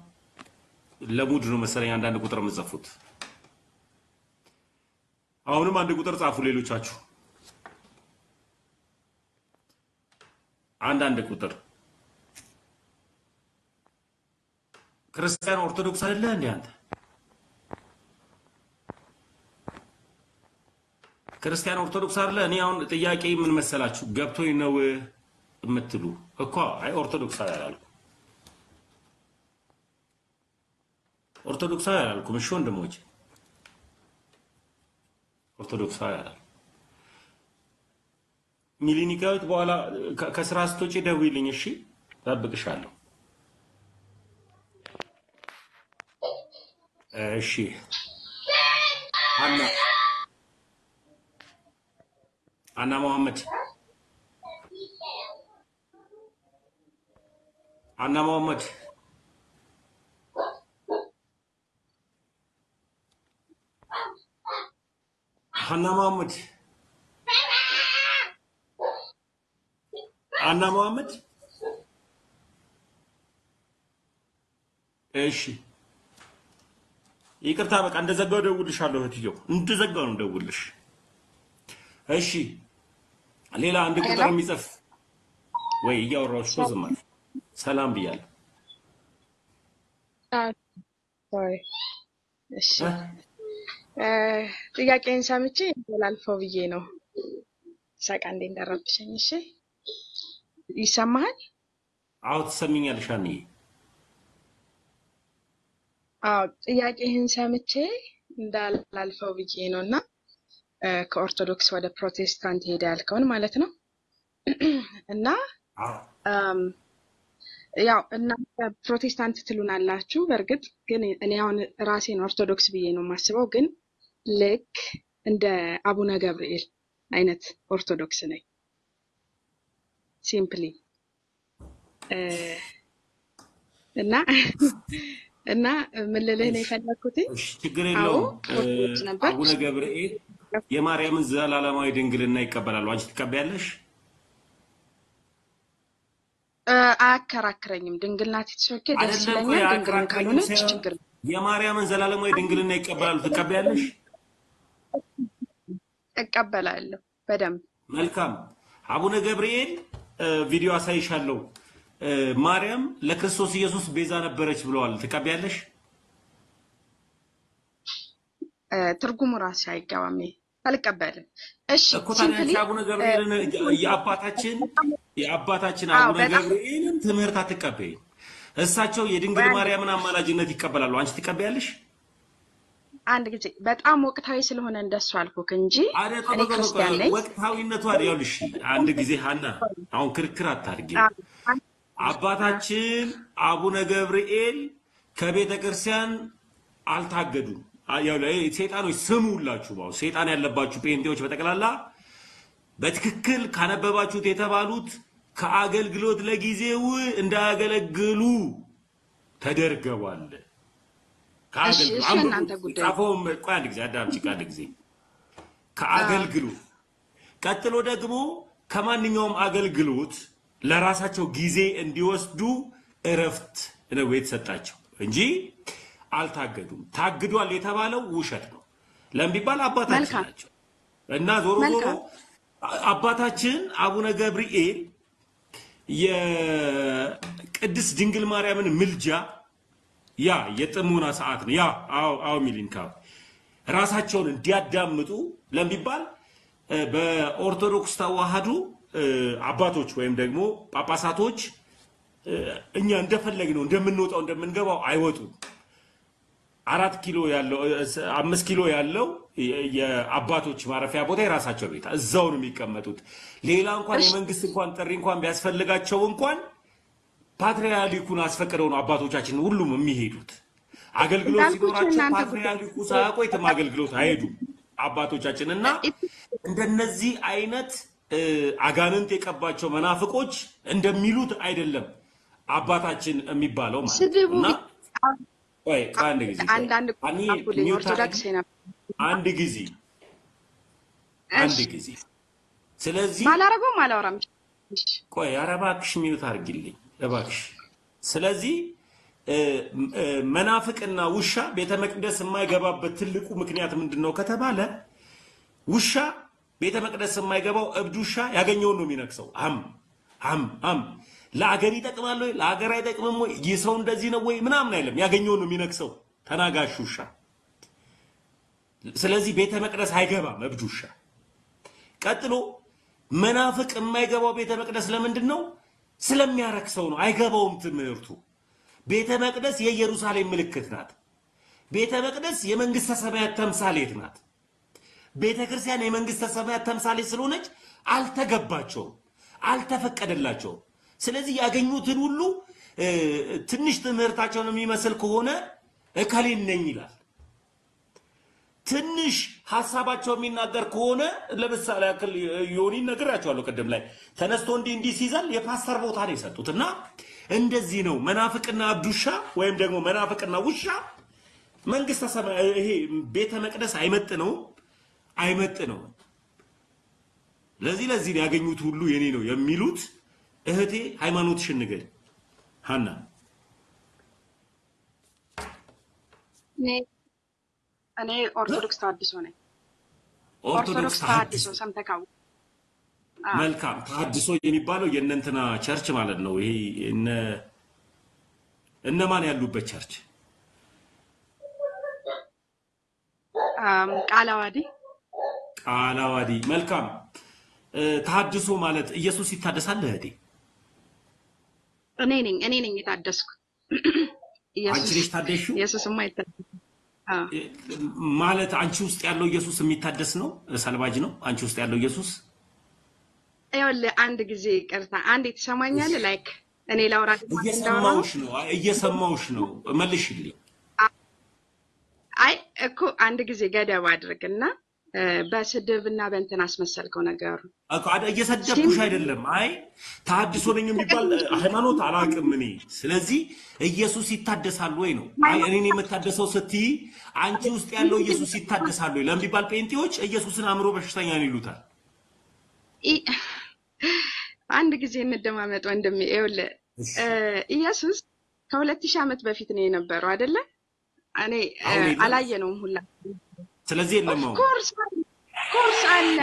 ለሙድ ነው መሰለኝ አንዳንድ ቁጥር የምትጽፉት አሁንም አንድ ቁጥር ጻፉ ሌሎቻችሁ አንዳንድ ቁጥር ክርስቲያን ኦርቶዶክስ አይደለ እንዴ አንተ ክርስቲያን ኦርቶዶክስ አይደለ እኔ አሁን ጥያቄ ምን መሰላችሁ ገብቶኝ ነው የምትሉ እኮ አይ ኦርቶዶክስ አላልኩም ኦርቶዶክስ አላልኩም እሺ ወንድሞች ኦርቶዶክስ አላልኩም ሚሊኒካዊት በኋላ ከስራ ስትወጪ ደውይልኝ እሺ ጠብቅሻለሁ እሺ አና መሐመድ ሀና መሐመድ እሺ ይቅርታ በቃ እንደዘጋው ደውልልሻለሁ እህትየው እንደዘጋው ነው ደውልልሽ እሺ ሌላ አንድ ቁጥር የሚጽፍ ወይ እያወራሁሽ እኮ ዝም አልሽ። ሰላም ብያለሁ። ሶሪ እሺ እ? ጥያቄን ሰምቼ ላልፈው ብዬ ነው። ሳቃ እንዴ እንደረብሽኝ። እሺ ይሰማሃል? አዎ ትሰሚኛለሽ አንዬ። አዎ ጥያቄህን ሰምቼ እንዳላልፈው ብዬ ነው እና ከኦርቶዶክስ ወደ ፕሮቴስታንት ሄደ ያልከውን ማለት ነው እና አዎ ያው እናንተ ፕሮቴስታንት ትሉናላችሁ። በእርግጥ ግን እኔ አሁን ራሴን ኦርቶዶክስ ብዬ ነው የማስበው። ግን ልክ እንደ አቡነ ገብርኤል አይነት ኦርቶዶክስ ነኝ ሲምፕሊ እና እና ምን ልልህ ነው የፈለኩት? እሺ ችግር አዎ የለውም። ኦርቶዶክስ ነበር። አቡነ ገብርኤል የማርያምን ዘላለማዊ ድንግልና ይቀበላሉ። አንቺ ትቀበያለሽ? አያከራክረኝም። ድንግል ናት የተሰወከ ደስ አይደለም እኮ ይለኛል። ድንግል የአከራካሪውን ካልሆነች ሳይሆን ችግር የማርያምን ዘላለማዊ ድንግልና ይቀበላሉ። ትቀበያለሽ? እቀበላለሁ በደንብ። መልካም። አቡነ ገብርኤል ቪዲዮ አሳይሻለሁ። ማርያም ለክርስቶስ ኢየሱስ ቤዛ ነበረች ብለዋል። ትቀበያለሽ? ትርጉሙ ራሱ አይገባም። አልቀበልም። እሺ እኮ ታዲያ ሲምፕሊ አንቺ አቡነ ገብርኤልን የአባታችን አቡነ በጣም ገብርኤልን ትምህርት አትቀበይም። እሳቸው የድንግል ማርያምን አማላጅነት ይቀበላሉ። አንቺ ትቀበያለሽ? አንድ ጊዜ በጣም ወቅታዊ ስለሆነ እንደሱ አልኩክ እንጂ እኔ ክርስቲያን ነኝ። ወቅታዊነቱ አይደልሽ። አንድ ጊዜ ሀና አሁን ክርክር አታርጊ። አባታችን አቡነ ገብርኤል ከቤተ ክርስቲያን አልታገዱም። ያው ሰይጣኖች ስሙ ሁላችሁ ባው ሰይጣን ያለባችሁ ጴንጤዎች በጠቅላላ በትክክል ካነበባችሁት የተባሉት ከአገልግሎት ለጊዜው እንዳያገለግሉ ተደርገዋል። ጻፈውም ቆይ አንድ ጊዜ አዳምጪ። አንድ ጊዜ ከአገልግሎት ቀጥሎ ደግሞ ከማንኛውም አገልግሎት ለራሳቸው ጊዜ እንዲወስዱ እረፍት ነው የተሰጣቸው እንጂ አልታገዱም። ታግዷል የተባለው ውሸት ነው። ለምን ቢባል አባታችን ናቸው እና ዞሮ ዞሮ አባታችን አቡነ ገብርኤል የቅድስት ድንግል ማርያምን ምልጃ ያ የጥሞና ሰዓት ነው። ያ አዎ ሚሊንካ ራሳቸውን እንዲያዳምጡ ለምን ቢባል በኦርቶዶክስ ተዋህዶ አባቶች ወይም ደግሞ ጳጳሳቶች እኛ እንደፈለግነው እንደምንወጣው እንደምንገባው አይወጡም። 4 ኪሎ ያለው 5 ኪሎ ያለው የአባቶች ማረፊያ ቦታ የራሳቸው ቤት እዛው ነው የሚቀመጡት። ሌላ እንኳን የመንግስት እንኳን ጥሪ እንኳን ቢያስፈልጋቸው እንኳን ፓትሪያርኩን አስፈቅደው ነው አባቶቻችን ሁሉም የሚሄዱት። አገልግሎት ሲኖራቸው ፓትሪያርኩ ሳያቆይም አገልግሎት አይሄዱም አባቶቻችን እና እንደነዚህ አይነት አጋንንት የቀባቸው መናፍቆች እንደሚሉት አይደለም አባታችን የሚባለው ማለት ነውና ቆይ አንድ ጊዜ አንድ ጊዜ ስለዚህ ማላረገውም አላወራም። ቆይ ኧረ እባክሽ ሚዩት አድርጊልኝ እባክሽ። ስለዚህ መናፍቅና ውሻ ቤተ መቅደስ የማይገባበት ትልቁ ምክንያት ምንድነው ከተባለ ውሻ ቤተ መቅደስ የማይገባው እብድ ውሻ ያገኘውን ነው የሚነክሰው። አም ለአገር ይጠቅማል ወይ ለአገር አይጠቅምም ወይ ይሰው እንደዚህ ነው ወይ ምናምን አይደለም፣ ያገኘውን ነው የሚነክሰው ተናጋሽ ውሻ። ስለዚህ ቤተ መቅደስ አይገባም እብድ ውሻ። ቀጥሎ መናፍቅ የማይገባው ቤተ መቅደስ ለምንድን ነው? ስለሚያረክሰው ነው። አይገባውም ትምህርቱ። ቤተ መቅደስ የኢየሩሳሌም ምልክት ናት። ቤተ መቅደስ የመንግስተ ሰማያት ተምሳሌት ናት። ቤተ ክርስቲያን የመንግስተ ሰማያት ተምሳሌት ስለሆነች አልተገባቸውም፣ አልተፈቀደላቸውም። ስለዚህ ያገኙትን ሁሉ ትንሽ ትምህርታቸውን የሚመስል ከሆነ እከሌን ነኝ ይላል። ትንሽ ሐሳባቸው የሚናገር ከሆነ ለምሳሌ ያክል ዮኒ ነግራቸዋለሁ ቅድም ላይ ተነስቶ እንዲህ ሲዘል የፓስተር ቦታ ነው የሰጡትና እንደዚህ ነው መናፍቅና አብዱሻ ወይም ደግሞ መናፍቅና ውሻ መንግስተ ሰማይ ይሄ ቤተ መቅደስ አይመጥነው። ለዚህ ያገኙት ሁሉ የኔ ነው የሚሉት። እህቴ ሃይማኖትሽን ንገሪ ሃና። እኔ ኦርቶዶክስ ተሐድሶ ነኝ። ኦርቶዶክስ ተሐድሶ ሰምተካው? መልካም ተሐድሶ የሚባለው የእነንትና ቸርች ማለት ነው። ይሄ እነማን ያሉበት ቸርች? ቃላዋዲ ቃላዋዲ። መልካም ተሐድሶ ማለት ኢየሱስ ይታደሳል እህቴ? እኔ ነኝ የታደስኩ። አንቺ ነሽ ታደሽው? ኢየሱስማ ይታደስ ማለት አንቺ ውስጥ ያለው ኢየሱስ የሚታደስ ነው? ሰልባጅ ነው አንቺ ውስጥ ያለው ኢየሱስ? ይኸውልህ አንድ ጊዜ ይቅርታ፣ አንዴ ትሰማኛለህ? ላይክ እኔ ላውራ እየሰማሁሽ ነው መልሽልኝ። አይ እኮ አንድ ጊዜ ገደብ አድርግና በስድብና በእንትን አስመሰልከው ነገሩ እኮ እየሰደብኩሽ አይደለም። አይ ተሐድሶ ነኝ የሚባል ሃይማኖት አላውቅም እኔ። ስለዚህ ኢየሱስ ይታደሳል ወይ ነው። አይ እኔ የምታደሰው ስትይ አንቺ ውስጥ ያለው ኢየሱስ ይታደሳል ወይ ለሚባል ጴንጤዎች ኢየሱስን አእምሮ በሽተኛ ነው ይሉታል። አንድ ጊዜ እንደማመጥ ወንድሜ፣ ይኸውልህ ኢየሱስ ከ2000 ዓመት በፊት ነው የነበረው አይደለ? እኔ አላየነውም ሁላ። ስለዚህ የለም ነው ኮርስ አለ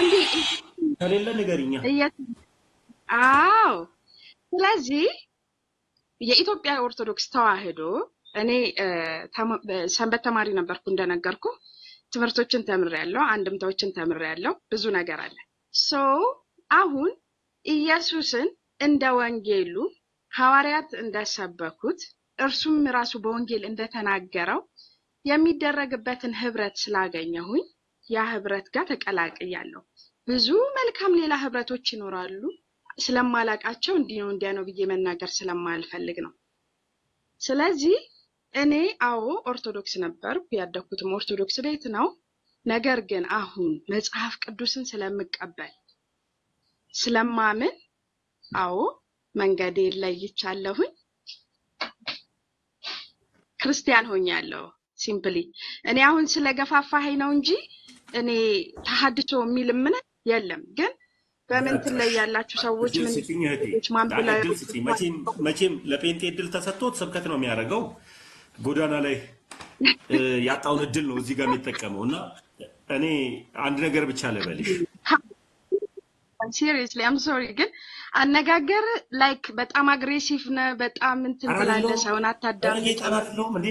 እንዴ? ከሌለ ንገሪኛ። አዎ። ስለዚህ የኢትዮጵያ ኦርቶዶክስ ተዋህዶ እኔ ሰንበት ተማሪ ነበርኩ እንደነገርኩ። ትምህርቶችን ተምሬያለሁ፣ አንድምታዎችን ተምሬያለሁ፣ ብዙ ነገር አለ። አሁን ኢየሱስን እንደ ወንጌሉ ሐዋርያት እንደሰበኩት እርሱም ራሱ በወንጌል እንደተናገረው የሚደረግበትን ህብረት ስላገኘሁኝ ያ ህብረት ጋር ተቀላቅያለሁ። ብዙ መልካም ሌላ ህብረቶች ይኖራሉ፣ ስለማላቃቸው እንዲህ ነው እንዲያ ነው ብዬ መናገር ስለማልፈልግ ነው። ስለዚህ እኔ ኦርቶዶክስ ነበርኩ፣ ያደኩትም ኦርቶዶክስ ቤት ነው። ነገር ግን አሁን መጽሐፍ ቅዱስን ስለምቀበል ስለማምን መንገዴን ለይቻለሁኝ፣ ክርስቲያን ሆኛለሁ። ሲምፕሊ እኔ አሁን ስለገፋፋኸኝ ነው እንጂ እኔ ተሐድሶ የሚል ምን የለም። ግን በምን ትለያላችሁ ሰዎች? ምን ማንብላ መቼም ለጴንጤ እድል ተሰጥቶት ስብከት ነው የሚያደርገው። ጎዳና ላይ ያጣውን እድል ነው እዚህ ጋር የሚጠቀመው። እና እኔ አንድ ነገር ብቻ ልበልሽ። ሲሪየስሊ አም ሶሪ፣ ግን አነጋገር ላይክ በጣም አግሬሲቭ ነው። በጣም እንትን ብላለህ፣ ሰውን አታዳም። ነው እንዴ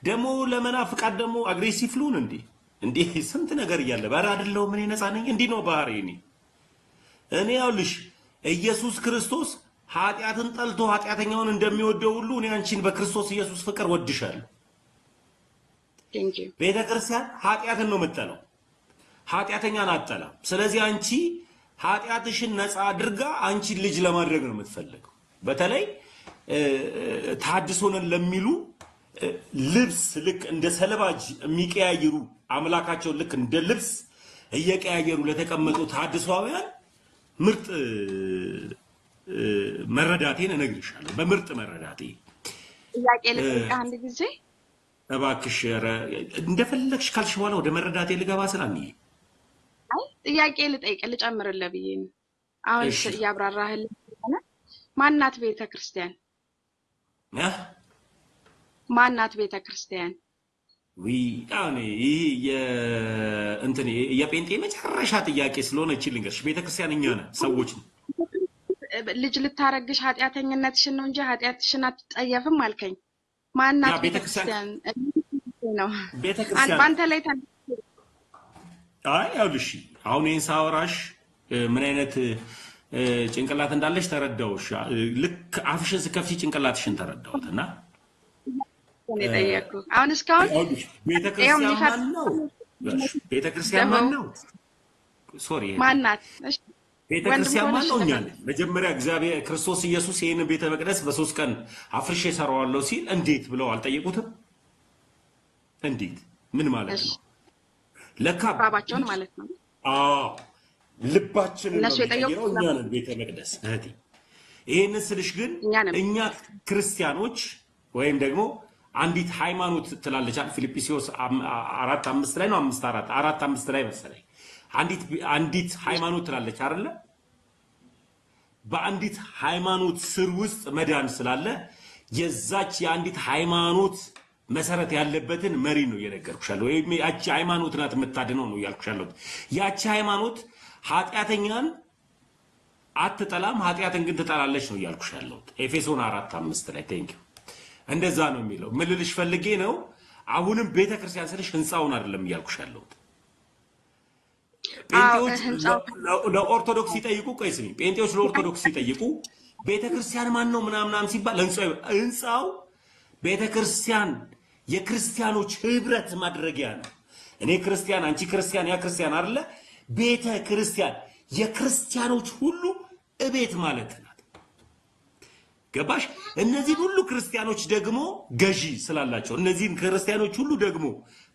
ደግሞ ለመናፍቃት ደግሞ አግሬሲቭ ልሁን እንዴ? ስንት ነገር እያለ ባራ አይደለሁም እኔ ነፃ ነኝ። እንዲህ ነው ባህሪ። እኔ ያውልሽ ኢየሱስ ክርስቶስ ኃጢአትን ጠልቶ ኃጢአተኛውን እንደሚወደው ሁሉ እኔ አንቺን በክርስቶስ ኢየሱስ ፍቅር ወድሻለሁ። ቤተክርስቲያን ኃጢአትን ነው የምትጠላው፣ ኃጢአተኛን አትጠላም። ስለዚህ አንቺ ኃጢአትሽን ነፃ አድርጋ አንቺን ልጅ ለማድረግ ነው የምትፈልገው። በተለይ ተሐድሶንን ለሚሉ ልብስ ልክ እንደ ሰለባጅ የሚቀያየሩ አምላካቸውን ልክ እንደ ልብስ እየቀያየሩ ለተቀመጡ ተሐድሷውያን ምርጥ መረዳቴን እነግርሻለሁ። በምርጥ መረዳቴ ጥያቄ ልጠይቅህ አንድ ጊዜ እባክሽ። እንደፈለግሽ ካልሽ በኋላ ወደ መረዳቴ ልገባ ስላልኝ ጥያቄ ልጠይቅህ ልጨምርልህ ብዬ ነው። አሁን እያብራራህልኝ ሆነ። ማናት ቤተክርስቲያን? ማናት ቤተክርስቲያን? ይህ የጴንጤ መጨረሻ ጥያቄ ስለሆነ እቺ ልንገርሽ። ቤተክርስቲያን እኛ ነን፣ ሰዎች ነው። ልጅ ልታረግሽ ኃጢአተኝነትሽን ነው እንጂ ኃጢአትሽን አትጠየፍም አልከኝ። ማናት ቤተክርስቲያን ነው? ቤተክርስቲያን ባንተ ላይ ያውልሽ አሁን ይሄን ሳወራሽ ምን አይነት ጭንቅላት እንዳለሽ ተረዳውሽ። ልክ አፍሽን ስከፍቺ ጭንቅላትሽን ተረዳውትና አሁን እስካሁን ቤተክርስቲያን ማን ነው? ቤተክርስቲያን ማን ነው? ሶሪ ማናት? ቤተክርስቲያን ማን ነው? እኛ ነን። መጀመሪያ እግዚአብሔር ክርስቶስ ኢየሱስ ይሄን ቤተ መቅደስ በ3 ቀን አፍርሼ እሰራዋለሁ ሲል እንዴት ብለው አልጠየቁትም? እንዴት ምን ማለት ነው? ለካ ባባቸውን ማለት ነው። ልባችንን ነው የሚቀይረው። እኛ ነን ቤተ መቅደስ እህቴ። ይሄንን ስልሽ ግን እኛ ክርስቲያኖች ወይም ደግሞ አንዲት ሃይማኖት ትላለች ፊልጵስዩስ 4:5 ላይ ነው 4:5 ላይ መሰለኝ አንዲት ሃይማኖት ትላለች አይደለ? በአንዲት ሃይማኖት ስር ውስጥ መዳን ስላለ የዛች የአንዲት ሃይማኖት መሰረት ያለበትን መሪ ነው እየነገርኩሻለሁ። ወይም ያቺ ሃይማኖት ናት የምታድነው ነው እያልኩሻለሁ። ያቺ ሃይማኖት ኃጢአተኛን አትጠላም፣ ኃጢአትን ግን ትጠላለች ነው እያልኩሻለሁ። ኤፌሶን 4:5 ላይ ቴንኪው እንደዛ ነው የሚለው። ምን ልልሽ ፈልጌ ነው አሁንም ቤተክርስቲያን ስልሽ ህንጻውን አይደለም እያልኩሻለሁ። ጴንጤዎች ለኦርቶዶክስ ሲጠይቁ ቆይ ስሚ፣ ጴንጤዎች ለኦርቶዶክስ ሲጠይቁ ቤተክርስቲያን ማን ነው ምናምን ሲባል ህንጻው ቤተክርስቲያን የክርስቲያኖች ህብረት ማድረጊያ ነው። እኔ ክርስቲያን፣ አንቺ ክርስቲያን፣ ያ ክርስቲያን አይደለ? ቤተክርስቲያን የክርስቲያኖች ሁሉ እቤት ማለት ናት። ገባሽ? እነዚህ ሁሉ ክርስቲያኖች ደግሞ ገዢ ስላላቸው፣ እነዚህ ክርስቲያኖች ሁሉ ደግሞ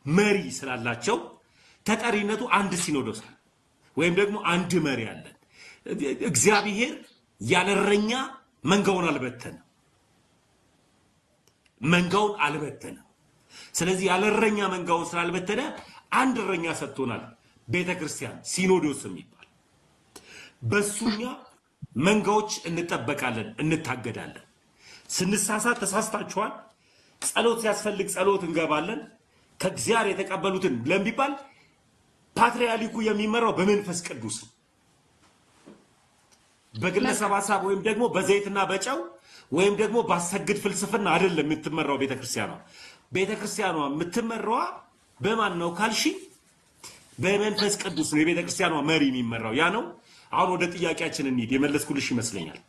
መሪ ስላላቸው ተጠሪነቱ አንድ ሲኖዶስ ወይም ደግሞ አንድ መሪ አለን። እግዚአብሔር ያለረኛ መንጋውን አልበተነም። ስለዚህ ያለረኛ መንጋውን ስላልበተነ አንድ እረኛ ሰጥቶናል፣ ቤተክርስቲያን ሲኖዶስ የሚባል። በሱኛ መንጋዎች እንጠበቃለን፣ እንታገዳለን። ስንሳሳት ተሳስታችኋል፣ ጸሎት ሲያስፈልግ ጸሎት እንገባለን። ከእግዚአብሔር የተቀበሉትን ለሚባል ፓትርያርኩ የሚመራው በመንፈስ ቅዱስ በግለሰብ ሐሳብ ወይም ደግሞ በዘይትና በጨው ወይም ደግሞ ባሰግድ ፍልስፍና አይደለም የምትመራው ቤተክርስቲያኗ። ቤተክርስቲያኗ የምትመራው በማን ነው ካልሽ በመንፈስ ቅዱስ ነው። የቤተክርስቲያኗ መሪ የሚመራው ያ ነው። አሁን ወደ ጥያቄያችን እንሂድ። የመለስኩልሽ ይመስለኛል።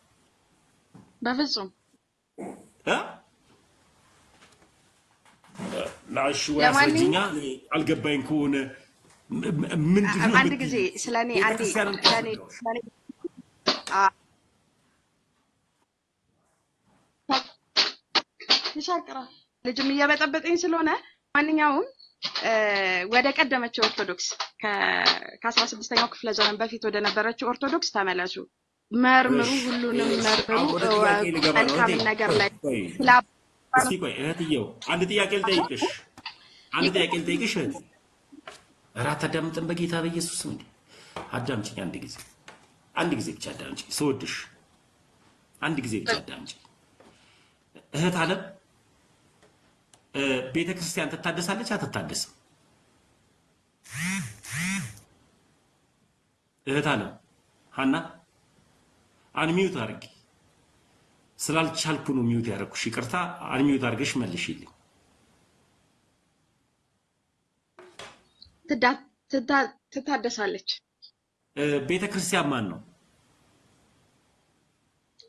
በፍጹም ላሽ ወያሰጅኛ አልገባኝ ከሆነ ምንድነው? አንድ ጊዜ ስለኔ ይሻቅራ ልጅም እየበጠበጠኝ ስለሆነ ማንኛውም ወደ ቀደመችው ኦርቶዶክስ ከ16ኛው ክፍለ ዘመን በፊት ወደ ነበረችው ኦርቶዶክስ ተመለሱ፣ መርምሩ፣ ሁሉንም መርምሩ። መልካም ነገር ላይ እስቲ ቆይ እህትዬው አንድ ጥያቄ ልጠይቅሽ። እህት እራት አዳምጥን በጌታ በኢየሱስ ስም። አዳምጪኝ አንድ ጊዜ ብቻ አዳምጪኝ። ስወድሽ አንድ ጊዜ ብቻ አዳምጪኝ። እህት አለም ቤተክርስቲያን ትታደሳለች አትታደስም? እህት አለም ሀና አንሚዩት አድርጊ። ስላልቻልኩ ነው ሚዩት ያደረኩሽ፣ ይቅርታ። አንሚዩት አድርገሽ መልሽልኝ። ትታደሳለች። ቤተክርስቲያን ማን ነው?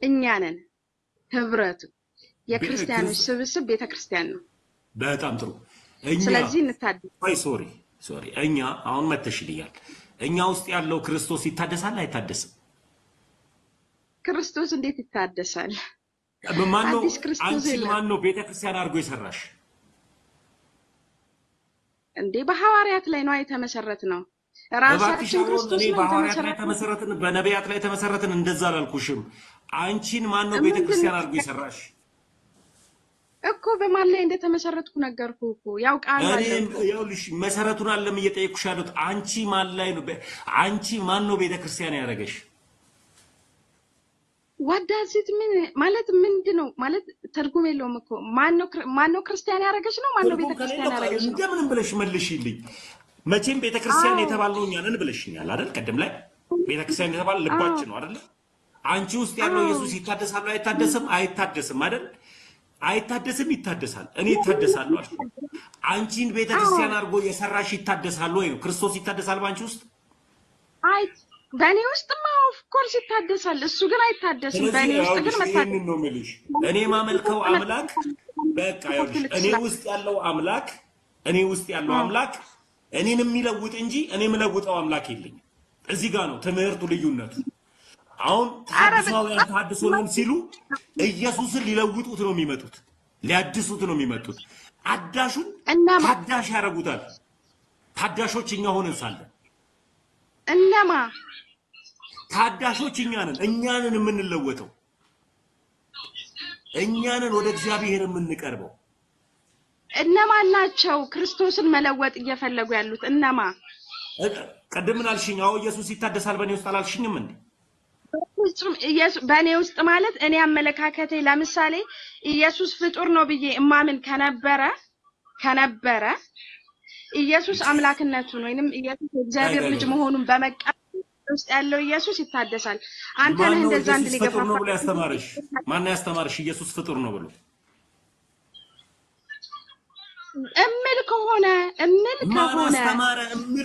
እኛ ነን። ህብረቱ የክርስቲያኖች ስብስብ ቤተክርስቲያን ነው። በጣም ጥሩ። ስለዚህ እንታደስ። አይ ሶሪ እኛ አሁን መተሽልኛል። እኛ ውስጥ ያለው ክርስቶስ ይታደሳል አይታደስም? ክርስቶስ እንዴት ይታደሳል? ማነው አንቺን ማነው ቤተክርስቲያን አድርጎ የሰራሽ? እንዴ በሐዋርያት ላይ ነው የተመሰረት ነው። ራሳችን ክርስቶስ ነው በሐዋርያት ላይ ተመሰረትን፣ በነቢያት ላይ ተመሰረትን። እንደዛ አላልኩሽም። አንቺን ማነው ቤተክርስቲያን አድርጎ የሰራሽ? እኮ በማን ላይ እንደተመሰረትኩ ነገርኩ እኮ። ያው ቃል አለ። ይኸውልሽ መሰረቱን አለም እየጠየቅኩሽ ያሉት አንቺ ማን ላይ ነው? አንቺ ማን ነው ቤተክርስቲያን ያደረገሽ? ዋዳዚት ምን ማለት ምንድነው? ማለት ትርጉም የለውም እኮ። ማን ነው ክርስቲያን ያደረገች ነው? ማን ነው ቤተክርስቲያን ያደረገች ነው? እንደምን ብለሽ መልሽልኝ። መቼም ቤተክርስቲያን የተባልነው እኛ ነን ብለሽኛል አይደል? ቀደም ላይ ቤተክርስቲያን የተባለ ልባችን ነው አይደል? አንቺ ውስጥ ያለው ኢየሱስ ይታደሳል አይታደስም? አይታደስም አይደል? አይታደስም ይታደሳል። እኔ ይታደሳለሁ አልኩ። አንቺን ቤተክርስቲያን አድርጎ የሰራሽ ይታደሳል ወይ ነው? ክርስቶስ ይታደሳል ባንቺ ውስጥ? አይ በእኔ ውስጥማ ኦፍ ኮርስ ይታደሳል። እሱ ግን አይታደስም። በእኔ ውስጥ ግን መታደስ ነው የምልሽ። እኔ ማመልከው አምላክ በቃ ይኸውልሽ፣ እኔ ውስጥ ያለው አምላክ እኔን የሚለውጥ እንጂ እኔ የምለውጠው አምላክ የለኝም። እዚህ ጋር ነው ትምህርቱ ልዩነቱ። አሁን ታድሳውያን ታድሶ ነው ሲሉ ኢየሱስን ሊለውጡት ነው የሚመጡት፣ ሊያድሱት ነው የሚመጡት። አዳሹን ታዳሽ ያደርጉታል። ታዳሾች እኛ ሆነን ሳለን እነማ ታዳሾች እኛ ነን የምንለወጠው፣ እኛንን ወደ እግዚአብሔር የምንቀርበው። እነማን ናቸው ክርስቶስን መለወጥ እየፈለጉ ያሉት? እነማ? ቀደም ምን አልሽኝ? አዎ ኢየሱስ ይታደሳል በእኔ ውስጥ አላልሽኝም እንዴ? በእኔ ውስጥ ማለት እኔ አመለካከቴ ለምሳሌ ኢየሱስ ፍጡር ነው ብዬ እማምን ከነበረ ከነበረ ኢየሱስ አምላክነቱን ወይንም ኢየሱስ እግዚአብሔር ልጅ መሆኑን በመቀበል ውስጥ ያለው ኢየሱስ ይታደሳል። አንተ ነህ እንደዛ እንድሊገፋ ነው ብሎ ያስተማርሽ? ማን ያስተማርሽ ኢየሱስ ፍጡር ነው ብሎ? እምል ከሆነ እምል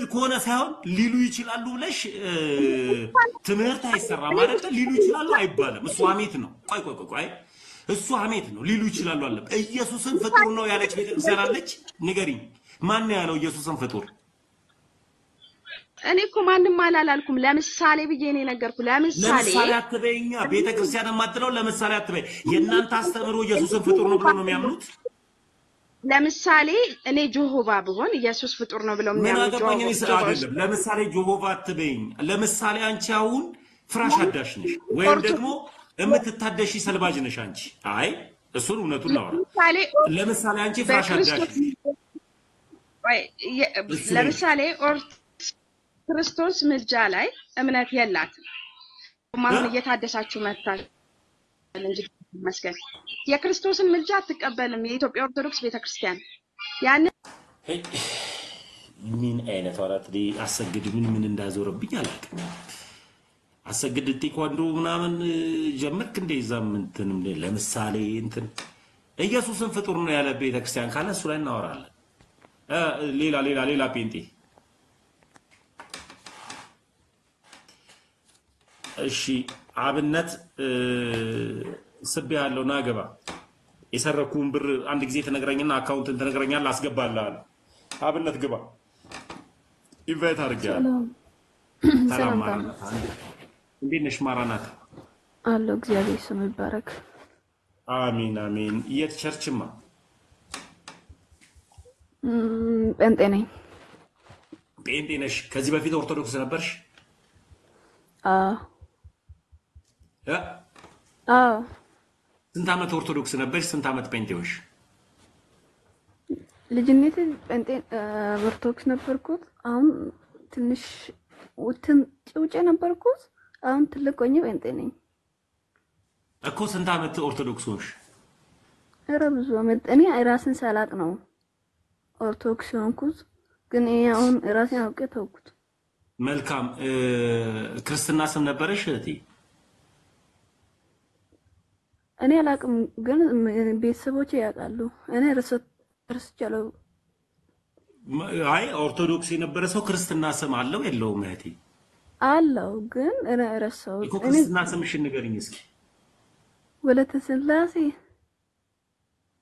ከሆነ ሳይሆን ሊሉ ይችላሉ ብለሽ ትምህርት አይሰራም ማለት ሊሉ ይችላሉ አይባልም። እሱ ሐሜት ነው። ቆይ እሱ ሐሜት ነው። ሊሉ ይችላሉ አለ። ኢየሱስን ፍጡር ነው ያለች ቤተክርስቲያን አለች? ንገሪኝ። ማን ነው ያለው ኢየሱስን ፍጡር? እኔ እኮ ማንንም አላልኩም። ለምሳሌ ብዬ ነው የነገርኩ። ለምሳሌ አትበይኛ። ቤተክርስቲያን የማትለው ለምሳሌ አትበይ። የእናንተ አስተምሮ ኢየሱስን ፍጡር ነው ብሎ ነው የሚያምኑት? ለምሳሌ እኔ ጆሆቫ ብሆን ኢየሱስ ፍጡር ነው ብለው የሚያምኑት አይደለም። ለምሳሌ ጆሆቫ አትበይኝ። ለምሳሌ አንቺ አሁን ፍራሽ አዳሽ ነሽ ወይም ደግሞ የምትታደሺ ሰልባጅ ነሽ አንቺ። አይ እሱን እውነቱን ላወራ። ለምሳሌ አንቺ ፍራሽ አዳሽ ነሽ። ለምሳሌ ክርስቶስ ምልጃ ላይ እምነት የላትም። ማሁን እየታደሳችሁ መጣል እንጂ መስገን የክርስቶስን ምልጃ አትቀበልም የኢትዮጵያ ኦርቶዶክስ ቤተክርስቲያን። ያን ምን አይነት ወራት ዲ አሰግድ ምን እንዳዞረብኝ አላውቅም። አሰግድ ቴኳንዶ ምናምን ጀመርክ እንደዛም እንትንም ለምሳሌ እንትን ኢየሱስን ፍጡር ነው ያለ ቤተክርስቲያን ካለ እሱ ላይ እናወራለን። ሌላ ጴንጤ እሺ አብነት ስብ ያለው ናገባ የሰረኩን ብር አንድ ጊዜ ተነግረኝና አካውንትን ተነግረኛል አስገባልሃል። አብነት ግባ ኢንቫይት አድርጌያለሁ። ሰላም ማራናታ እንዴት ነሽ ማራናታ? አለሁ እግዚአብሔር ስሙ ይባረክ። አሜን አሜን። የት ቸርችማ? ጴንጤ ነኝ። ጴንጤ ነሽ? ከዚህ በፊት ኦርቶዶክስ ነበርሽ? ስንት ዓመት ኦርቶዶክስ ነበርሽ? ስንት ዓመት ጴንጤ ሆንሽ? ልጅነቴ ጴንጤ ኦርቶዶክስ ነበርኩት። አሁን ትንሽ ጭውጭ ነበርኩት። አሁን ትልቅ ሆኜ ጴንጤ ነኝ እኮ። ስንት ዓመት ኦርቶዶክስ ሆንሽ? ኧረ ብዙ ዓመት። እኔ ራስን ሳላቅ ነው ኦርቶዶክስ ሆንኩት፣ ግን አሁን ራሴን አውቄ ተውኩት። መልካም። ክርስትና ስም ነበረሽ እህቴ? እኔ አላቅም፣ ግን ቤተሰቦቼ ያውቃሉ። እኔ ረስቻለሁ። አይ ኦርቶዶክስ የነበረ ሰው ክርስትና ስም አለው የለውም እህቴ? አለው፣ ግን እኔ ረሳሁት። እኮ ክርስትና ስምሽን ንገሪኝ እስኪ። ወለተ ስላሴ።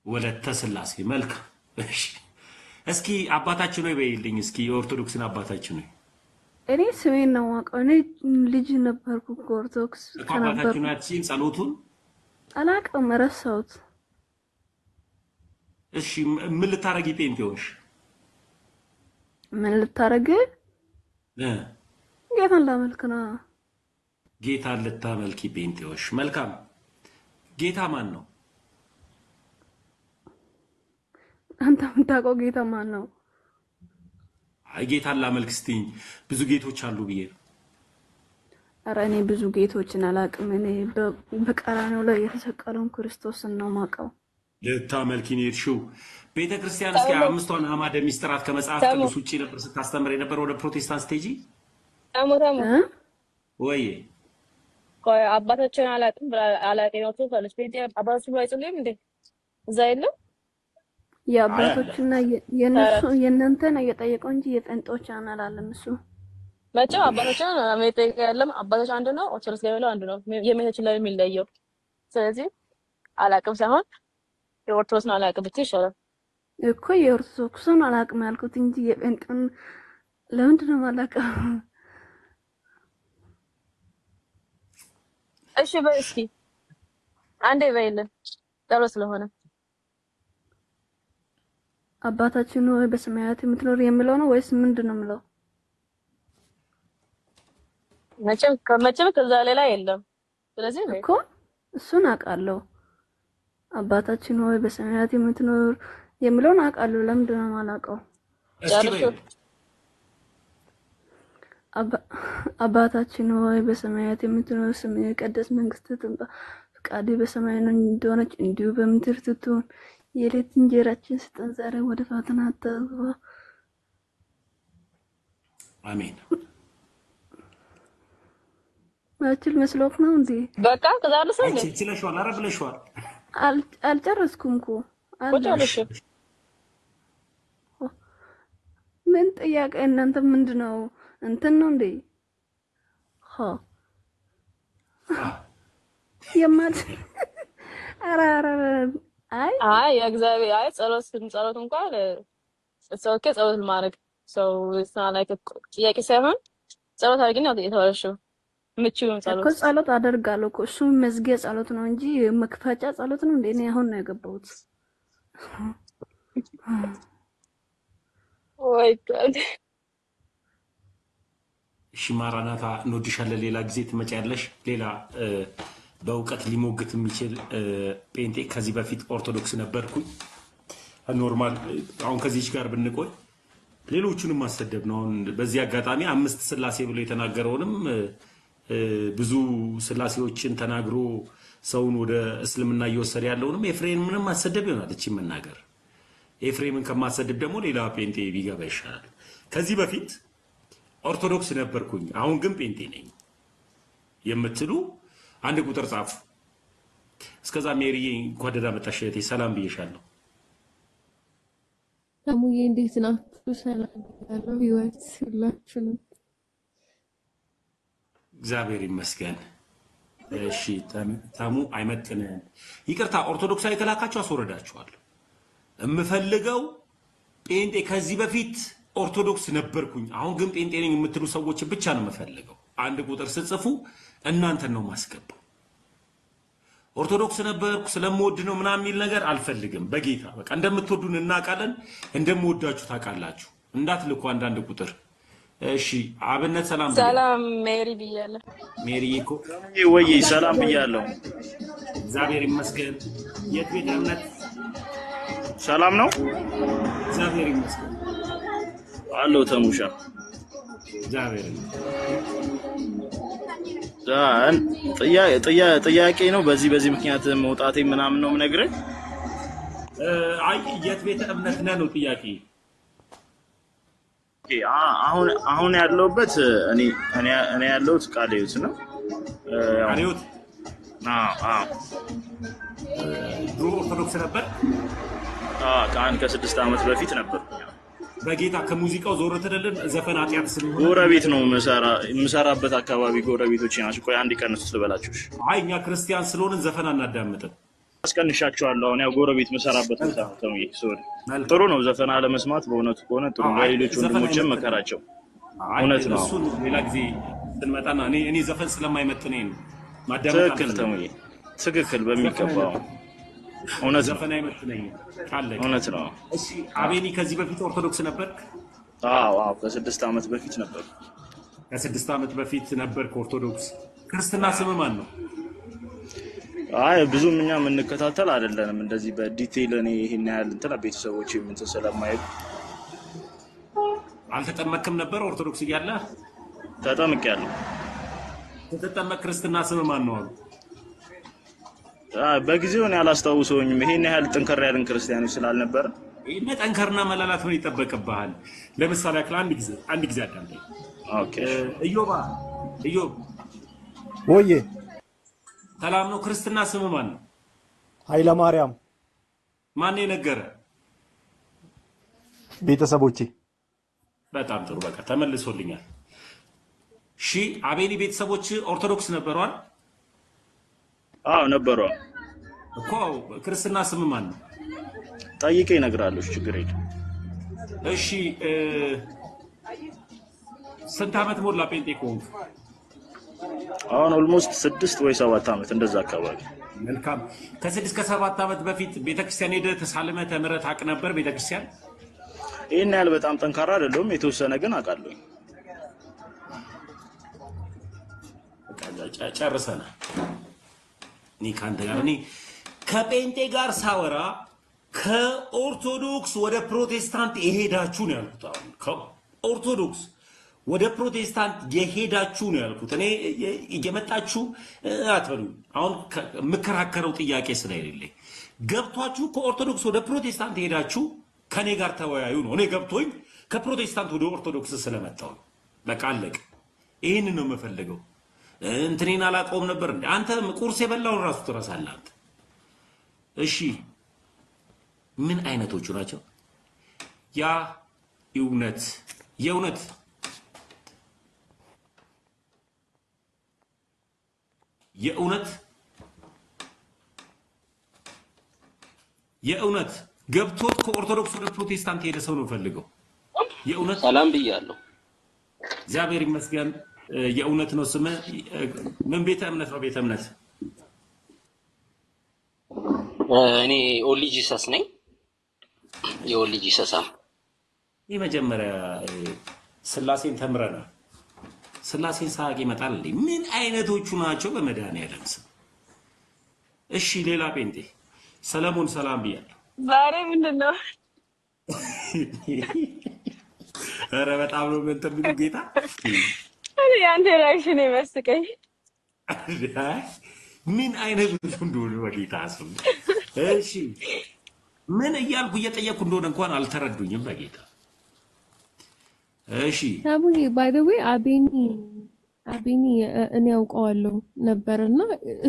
ወለተ ስላሴ። መልካም። እሺ እስኪ አባታችን ነው በይልኝ እስኪ። የኦርቶዶክስን አባታችን ነው። እኔ ስሜን ነው የማውቀው። እኔ ልጅ ነበርኩ ኦርቶዶክስ ከነበርኩ። አባታችን ያቺን ጸሎቱን አላውቅም፣ ረሳሁት። እሺ ምን ልታረጊ ጴንጤ ሆንሽ? ምን ልታረጊ? ጌታን ላመልክ ነው። ጌታን ልታመልኪ ጴንጤ ሆንሽ። መልካም። ጌታ ማን ነው? አንተ የምታውቀው ጌታ ማን ነው? አይ ጌታን ላመልክ ስትይኝ ብዙ ጌቶች አሉ ብዬ። ኧረ እኔ ብዙ ጌቶችን አላውቅም። እኔ በቀራንዮ ላይ የተሰቀለውን ክርስቶስን ነው የማውቀው። ልታመልኪ ነው የሄድሽው? ቤተክርስቲያን እስኪ አምስቷን አዕማደ ምስጢራት ከመጽሐፍ ቅዱስ ውጪ ነበር ስታስተምር የነበረ ወደ ፕሮቴስታንት ስቴጂ? ወይ ቆይ አባታችን አላውቅም ነው ትላለች። ቤቴ አባታችን አይጸልይም እንዴ? እዛ የለም የአባቶችና የነሱ የእናንተን እየጠየቀው እንጂ የጴንጤዎችን አላለም እሱ። መቼም አባታችን አሜሪካ ያለም አባታችን አንድ ነው፣ ኦርቶዶክስ ገበለው አንድ ነው። የሜታችን ላይ የሚለየው። ስለዚህ አላውቅም ሳይሆን የኦርቶዶክስን አላውቅም ብትይ ይሻላል እኮ። የኦርቶዶክስን አላውቅም ያልኩት እንጂ የጴንጤን ለምንድን ነው የማላውቀው? እሺ በይ እስኪ አንዴ በይልን ጥሩ ስለሆነ። አባታችን ሆይ በሰማያት የምትኖር የሚለው ነው ወይስ ምንድነው የምለው? መቼም ከዛ ሌላ የለም። ስለዚህ እኮ እሱን አውቃለሁ። አባታችን ሆይ በሰማያት የምትኖር የሚለውን አውቃለሁ። ለምንድን ነው የማላውቀው? አባታችን ሆይ በሰማያት የምትኖር ስምህ ይቀደስ፣ መንግስትህ ትምጣ፣ ፈቃድህ በሰማይ እንደሆነች እንዲሁ በምድር ትሁን። የሌት እንጀራችን ስጠን ዛሬ ወደ ፈተና አታግባ። አሜን። ማችል መስሎክ ነው እንዴ? በቃ ከዛ ለሰው አንቺ ትችለሽዋል፣ ኧረ ብለሽዋል። አልጨረስኩም እኮ ወጣለሽ። ምን ጥያቄ እናንተ ምንድነው እንትን ነው እንዴ? የማት አራራ አይ እግዚአብሔር አይ ጸሎት እንኳን ጸሎት ጸሎት ማድረግ ሰው ሳላይክ ጥያቄ ሳይሆን ጸሎት አድርጊና የተዋለሽው ምቹን ጸሎት እኮ ጸሎት አደርጋለሁ እኮ እሱ መዝጊያ ጸሎት ነው እንጂ መክፈቻ ጸሎት ነው እንዴ? እኔ አሁን ነው የገባሁት። ወይ ጋድ እሺ ማራናታ እንወድሻለን። ሌላ ጊዜ ትመጪያለሽ። ሌላ በእውቀት ሊሞግት የሚችል ጴንጤ ከዚህ በፊት ኦርቶዶክስ ነበርኩኝ ኖርማል። አሁን ከዚህች ጋር ብንቆይ ሌሎቹንም ማሰደብ ነው። አሁን በዚህ አጋጣሚ 5 ስላሴ ብሎ የተናገረውንም ብዙ ስላሴዎችን ተናግሮ ሰውን ወደ እስልምና እየወሰደ ያለውንም ኤፍሬምንም ማሰደብ ይሆናል። እቺ መናገር ኤፍሬምን ከማሰደብ ደግሞ ሌላ ጴንጤ ቢገባ ይሻላል። ከዚህ በፊት ኦርቶዶክስ ነበርኩኝ አሁን ግን ጴንጤ ነኝ የምትሉ አንድ ቁጥር ጻፉ። እስከዛ ሜሪዬ እንኳን ደህና መጣሽ እህቴ፣ ሰላም ብዬሻለሁ። ታሙዬ እንዴት ናችሁ? ሰላም ያለው ህይወት ሁላችሁንም እግዚአብሔር ይመስገን። እሺ ታሙ አይመጥነን። ይቅርታ ኦርቶዶክሳዊ የተላካችሁ አስወረዳችኋል። እምፈልገው ጴንጤ ከዚህ በፊት ኦርቶዶክስ ነበርኩኝ አሁን ግን ጴንጤ ነኝ የምትሉ ሰዎች ብቻ ነው የምፈልገው። አንድ ቁጥር ስጽፉ እናንተን ነው ማስገባው። ኦርቶዶክስ ነበርኩ ስለምወድ ነው ምናምን የሚል ነገር አልፈልግም። በጌታ በቃ እንደምትወዱን እናውቃለን፣ እንደምወዳችሁ ታውቃላችሁ። እንዳትልኩ አንዳንድ ቁጥር። እሺ አብነት ሰላም ሰላም ሜሪ ብያለሁ። ሜሪ እኮ ወይ ሰላም ብያለሁ። እግዚአብሔር ይመስገን። የት ቤተ እምነት ሰላም ነው? እግዚአብሔር ይመስገን አለው ተሙሻ እግዚአብሔር ጥያቄ ነው። በዚህ ምክንያት መውጣቴ ምናምን ነው የምነግርህ። አይ የት ቤተ እምነት ነህ ነው ጥያቄ። አሁን ያለሁበት እኔ ያለሁት ቃልዮት ነው። ቃልዮት? አዎ። ድሮ ኦርቶዶክስ ነበር? ከ6 ዓመት በፊት ነበር። በጌታ ከሙዚቃው ዞር ተደለን ዘፈን ኃጢአት ስለሆነ ጎረቤት ነው የምሰራበት አካባቢ ጎረቤቶቼ ናቸው። ቆይ አንድ ቀን ልበላችሁ። አይ እኛ ክርስቲያን ስለሆንን ዘፈን አናዳምጥም። አስቀንሻቸዋለሁ። አሁን ያው ጎረቤት መሰራበት ቦታ ነው። ሶሪ ጥሩ ነው ዘፈን አለመስማት በእውነቱ ከሆነ ጥሩ ነው። ሌሎች ወንድሞችም መከራቸው እውነት ነው። እሱ ሌላ ጊዜ ስንመጣና እኔ ዘፈን ስለማይመጥነኝ ነው ማዳመጥ። ትክክል ተሙዬ፣ ትክክል በሚገባው እውነት ነው። ዘፈን አይመጥነኝም ካለ እውነት ነው። እሺ አቤኒ ከዚህ በፊት ኦርቶዶክስ ነበርክ? አዎ ከ6 ዓመት በፊት ነበር። ከ6 ዓመት በፊት ነበርክ ኦርቶዶክስ። ክርስትና ስም ማን ነው? አይ ብዙም እኛ የምንከታተል አይደለንም እንደዚህ በዲቴይል። እኔ ይሄን ያህል እንትን ቤተሰቦቼ ምን ስለማይል። አልተጠመቅም ነበር ኦርቶዶክስ እያለ? ተጠምቄያለሁ። ተጠመቅ። ክርስትና ስም ማን ነው አሉ? በጊዜው እኔ አላስታውሰውኝም። ይሄን ያህል ጠንከር ያለን ክርስቲያኖች ስላልነበረ ይሄን ጠንከርና መላላት ምን ይጠበቅብሃል? ለምሳሌ አንድ ጊዜ አዳምጠኝ። ኦኬ ኢዮብ ወዬ ሰላም ነው። ክርስትና ስም ማን ነው? ኃይለ ማርያም። ማን የነገረ? ቤተሰቦቼ። በጣም ጥሩ በቃ ተመልሶልኛል። እሺ አቤኒ ቤተሰቦች ኦርቶዶክስ ነበሯል? አዎ ነበሩ እኮ። ክርስትና ስም ማን ነው? ጠይቄ እነግርሃለሁ፣ ችግር የለም። እሺ ስንት ዓመት ሞላ ጴንጤ ከሆንክ? አሁን ኦልሞስት 6 ወይ 7 ዓመት እንደዛ አካባቢ። መልካም። ከ6 ከ7 ዓመት በፊት ቤተክርስቲያን ሄደህ ተሳልመህ ተምረህ ታውቅ ነበር? ቤተክርስቲያን ይሄን ያህል በጣም ጠንካራ አይደለሁም፣ የተወሰነ ግን አውቃለሁ። ጨርሰናል። እኔ ከአንተ ጋር ከጴንጤ ጋር ሳወራ ከኦርቶዶክስ ወደ ፕሮቴስታንት የሄዳችሁ ነው ያልኩት። አሁን ከኦርቶዶክስ ወደ ፕሮቴስታንት የሄዳችሁ ነው ያልኩት። እኔ እየመጣችሁ አትበሉ። አሁን የምከራከረው ጥያቄ ስለሌለኝ ገብቷችሁ ከኦርቶዶክስ ወደ ፕሮቴስታንት ሄዳችሁ ከኔ ጋር ተወያዩ ነው። እኔ ገብቶኝ ከፕሮቴስታንት ወደ ኦርቶዶክስ ስለመጣው በቃ አለቀ። ይሄንን ነው የምፈልገው። እንትኔን አላቆም ነበር እንዴ? አንተ ቁርስ የበላውን ራሱ ትረሳለህ አንተ። እሺ ምን አይነቶቹ ናቸው? ያ የእውነት ገብቶት ከኦርቶዶክስ ወደ ፕሮቴስታንት ሄደ ሰው ነው ፈልገው። የእውነት ሰላም ብያለሁ። እግዚአብሔር ይመስገን። የእውነት ነው ስም ምን ቤተ እምነት ነው? ቤተ እምነት እኔ ኦንሊ ጂሰስ ነኝ። የኦንሊ ጂሰስ የመጀመሪያ ስላሴን ተምረናል። ስላሴን ሳቂ ይመጣል እንዴ? ምን አይነቶቹ ናቸው በመድኃኒዓለም ስም? እሺ ሌላ ጴንጤ ሰለሞን ሰላም ብያለሁ። ዛሬ ምንድነው? ኧረ በጣም ነው እንትን ጌታ ያንተ ሪአክሽን ይመስከኝ። ምን አይነት እንደሆነ በጌታ ስም። እሺ ምን እያልኩ እየጠየቅኩ እንደሆነ እንኳን አልተረዱኝም በጌታ። እሺ ታቡዬ ባይ ዘ ዌይ አቤኒ እኔ አውቀዋለሁ ነበርና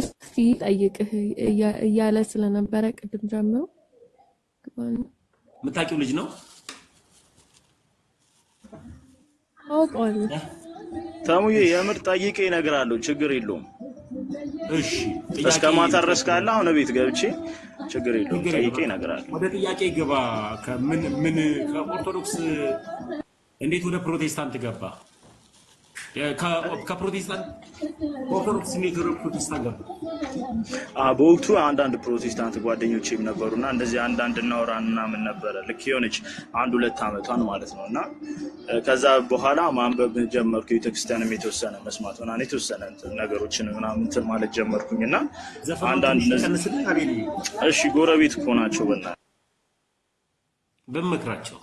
እስቲ ጠይቅህ እያለ ስለነበረ ቅድም ጀምሮ የምታውቂው ልጅ ነው? አውቀዋለሁ። ታሙዬ የምር ጠይቄ እነግርሃለሁ፣ ችግር የለውም። እሺ እስከ ማታ ድረስ ካለ አሁን ቤት ገብቼ ችግር የለውም፣ ጠይቄ እነግርሃለሁ። ወደ ጥያቄ ገባ። ምን ከኦርቶዶክስ እንዴት ወደ ፕሮቴስታንት ገባ? ከፕሮቴስታንት ኦርቶዶክስ እንዴት ወደ ፕሮቴስታንት ገባ? በወቅቱ አንዳንድ ፕሮቴስታንት ጓደኞቼም ነበሩና እንደዚህ አንዳንድ እናወራና ምን ነበረ ልክ የሆነች 1-2 ዓመቷን ማለት ነውና ከዛ በኋላ ማንበብ ጀመርኩ። ቤተክርስቲያንም የተወሰነ መስማት ምናምን የተወሰነ ነገሮችን ምናምን እንትን ማለት ጀመርኩኝና አንዳንድ እሺ ጎረቤት እኮ ናቸው በመክራቸው።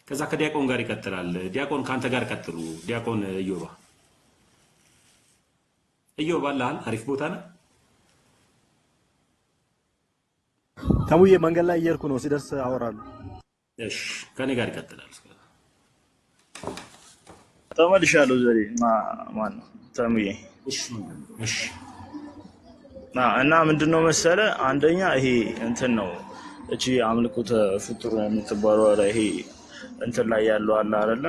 ከዛ ከዲያቆን ጋር ይቀጥላል። ዲያቆን ካንተ ጋር ቀጥሉ። ዲያቆን እዮባ አላል አሪፍ ቦታ ነው። ተሙዬ መንገድ ላይ እየሄድኩ ነው፣ ሲደርስ አወራለሁ። እሺ ከኔ ጋር ይቀጥላል። ተመልሻለሁ። ዘሬ ማን ነው ተሙዬ? እሺ እና ምንድነው መሰለ አንደኛ ይሄ እንትን ነው እቺ አምልኮተ ፍጡር የምትባለው ይሄ እንትን ላይ ያለው አለ አይደለ?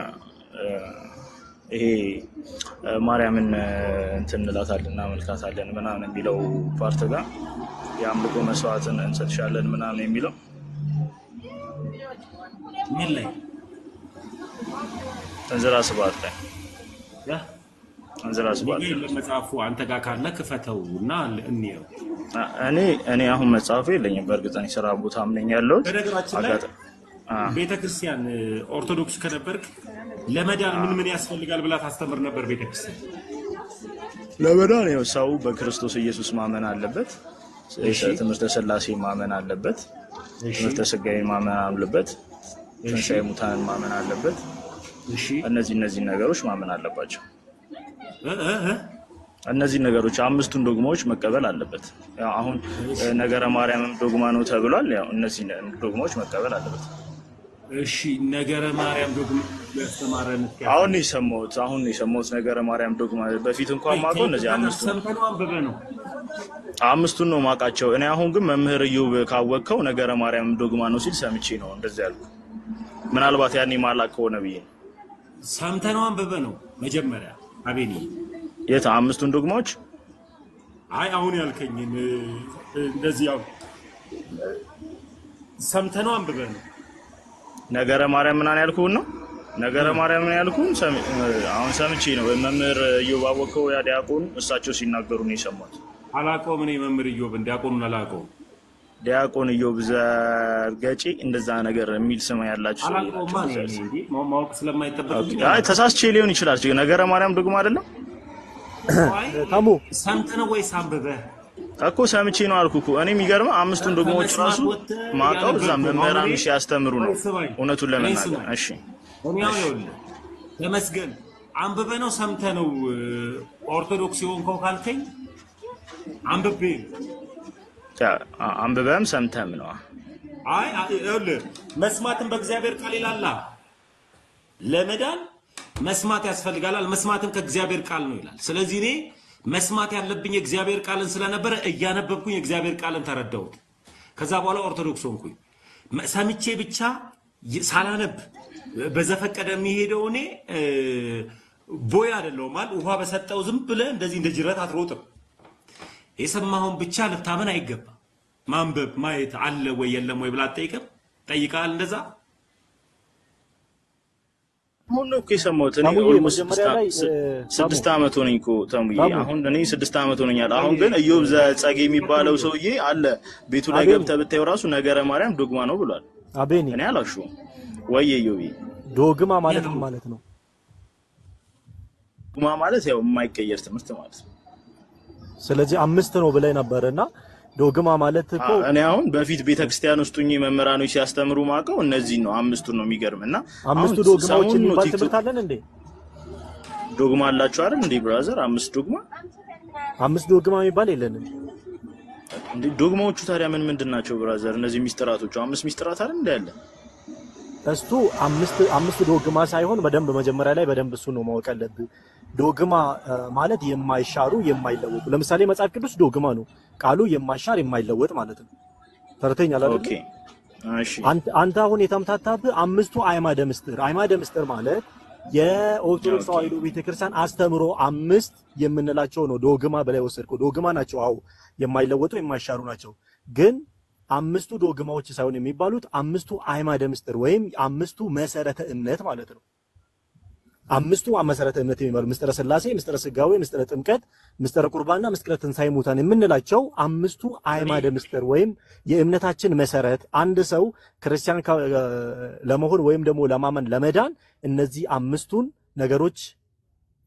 ይሄ ማርያምን እንትን እንላታለን እናመልካታለን ምናምን የሚለው ፓርት ጋር የአምልኮ መስዋዕትን እንሰጥሻለን ምናምን የሚለው ምን ላይ እንዝራ ስብሐት ላይ እንዝራ ስብሐት መጽሐፉ አንተ ጋር ካለ ክፈተውና እንየው። እኔ አሁን መጽሐፉ የለኝም በእርግጥ እኔ ስራ ቦታም ነኝ ያለሁት። በነገራችን ላይ ቤተክርስቲያን ኦርቶዶክስ ከነበርክ ለመዳን ምን ያስፈልጋል ብላ ታስተምር ነበር ቤተክርስቲያን። ለመዳን ያው ሰው በክርስቶስ ኢየሱስ ማመን አለበት፣ ትምህርተ ሥላሴ ማመን አለበት፣ ትምህርተ ሥጋዌ ማመን አለበት፣ ትንሣኤ ሙታንን ማመን አለበት። እነዚህ ነገሮች ማመን አለባቸው። እነዚህ ነገሮች አምስቱን ዶግማዎች መቀበል አለበት። ያው አሁን ነገረ ማርያምም ዶግማ ነው ተብሏል። ያው እነዚህ ዶግማዎች መቀበል አለበት። እሺ ነገረ ማርያም ዶግማ ያስተማረን አሁን የሰማሁት ነገረ ማርያም ዶግማ በፊት እንኳን ማውቀው እነዚህ አምስቱን ነው ማውቃቸው። እኔ አሁን ግን መምህር ኢዮብ ካወቅከው ነገረ ማርያም ዶግማ ነው ሲል ሰምቼ ነው እንደዚህ ያልኩ። ምናልባት ያኔ ማላቅ ከሆነ ብዬ ሰምተነው አንብበ ነው መጀመሪያ አቤኒ የት አምስቱን ዶግማዎች? አይ አሁን ያልከኝን እንደዚህ ያው ሰምተነው አንብበ ነው ነገረ ማርያም ምናምን ያልኩን ነው። ነገረ ማርያም ምን ያልኩን አሁን ሰምቼ ነው። መምህር ኢዮብ አወቀው ያ ዲያቆን እሳቸው ሲናገሩ ነው የሰማሁት። አላውቀውም እኔ መምህር ኢዮብን ዲያቆኑን አላውቀውም። ዲያቆን ኢዮብ ዘርገጪ እንደዛ ነገር የሚል ስም ያላችሁ አላውቀውም ማለት ነው። ማወቅ ስለማይጠበቅ አይ ተሳስቼ ሊሆን ይችላል። ነገረ ማርያም ዶግማ አይደለም። ታሙ ሰምተነው ወይስ አንብበህ እኮ ሰምቼ ነው አልኩ እኮ። እኔ የሚገርመው አምስቱን ዶግማዎች ራሱ ማውቀው እዛ መምህራን ሲያስተምሩ ነው እውነቱን ለመናገር። እሺ እኔው ይኸውልህ ተመስገን አንብበህ ነው ሰምተህ ነው ኦርቶዶክስ የሆንከው ካልከኝ አንብቤ አንብበም ሰምተም ነው። አይ ይኸውልህ መስማትን በእግዚአብሔር ቃል ይላል ለመዳን መስማት ያስፈልጋል መስማትም ከእግዚአብሔር ቃል ነው ይላል ስለዚህ እኔ መስማት ያለብኝ የእግዚአብሔር ቃልን ስለነበረ እያነበብኩኝ የእግዚአብሔር ቃልን ተረዳሁት ከዛ በኋላ ኦርቶዶክስ ሆንኩኝ ሰምቼ ብቻ ሳላነብ በዘፈቀደ የሚሄደው እኔ ቦይ አይደለም ማለት ውሃ በሰጠው ዝም ብለህ እንደዚህ እንደ ጅረት አትሮጥም የሰማውን ብቻ ልታመን አይገባ ማንበብ ማየት አለ ወይ የለም ወይ ብላ ጠይቃል እንደዛ ሁሉ ከሰማሁት እኔ ኦልሞስት 6 አመት ሆነኝ እኮ ተሙዬ አሁን እኔ 6 አመት ሆነኛል አሁን ግን ኢዮብ ዘጸጌ የሚባለው ሰውዬ አለ ቤቱ ላይ ገብተህ ብታየው ራሱ ነገረ ማርያም ዶግማ ነው ብሏል አቤኒ እኔ አላልሽውም ወይ ኢዮብ ዶግማ ማለት ምን ማለት ነው ዶግማ ማለት ያው የማይቀየር ትምህርት ማለት ነው ስለዚህ 5 ነው ብለህ ነበርና ዶግማ ማለት እኮ እኔ አሁን በፊት ቤተክርስቲያን ውስጥኝ መምህራኖች ሲያስተምሩ ማቀው እነዚህ ነው 5ቱ ነው የሚገርምና 5ቱ ዶግማዎች የሚባል ትምህርት አለን እንዴ ዶግማ አላችሁ አይደል እንዴ ብራዘር 5 ዶግማ 5 ዶግማ የሚባል የለንም እንዴ ዶግማዎቹ ታዲያ ምን ምንድናቸው ብራዘር እነዚህ ሚስጥራቶቹ 5 ሚስጥራት አይደል እንዴ ያለ እሱ 5 ዶግማ ሳይሆን በደንብ መጀመሪያ ላይ በደንብ እሱ ነው ማወቅ ያለብህ ዶግማ ማለት የማይሻሩ የማይለወጡ ለምሳሌ መጽሐፍ ቅዱስ ዶግማ ነው ቃሉ የማይሻር የማይለወጥ ማለት ነው ተርተኛል አይደል ኦኬ እሺ አንተ አሁን የተምታታብህ 5ቱ አዕማደ ምስጢር ማለት የኦርቶዶክስ ተዋሕዶ ቤተክርስቲያን አስተምሮ 5 የምንላቸው ነው ዶግማ በላይ ወሰድከው ዶግማ ናቸው አው የማይለወጡ የማይሻሩ ናቸው ግን 5ቱ ዶግማዎች ሳይሆን የሚባሉት 5ቱ አዕማደ ምስጢር ወይም 5ቱ መሰረተ እምነት ማለት ነው 5ቱ መሰረተ እምነት የሚባሉ ምስጢረ ሥላሴ ምስጢረ ሥጋዌ ምስጢረ ጥምቀት ምስጢረ ቁርባንና ምስጢረ ትንሣኤ ሙታን የምንላቸው 5ቱ አዕማደ ምስጢር ወይም የእምነታችን መሰረት አንድ ሰው ክርስቲያን ለመሆን ወይም ደግሞ ለማመን ለመዳን እነዚህ 5ቱን ነገሮች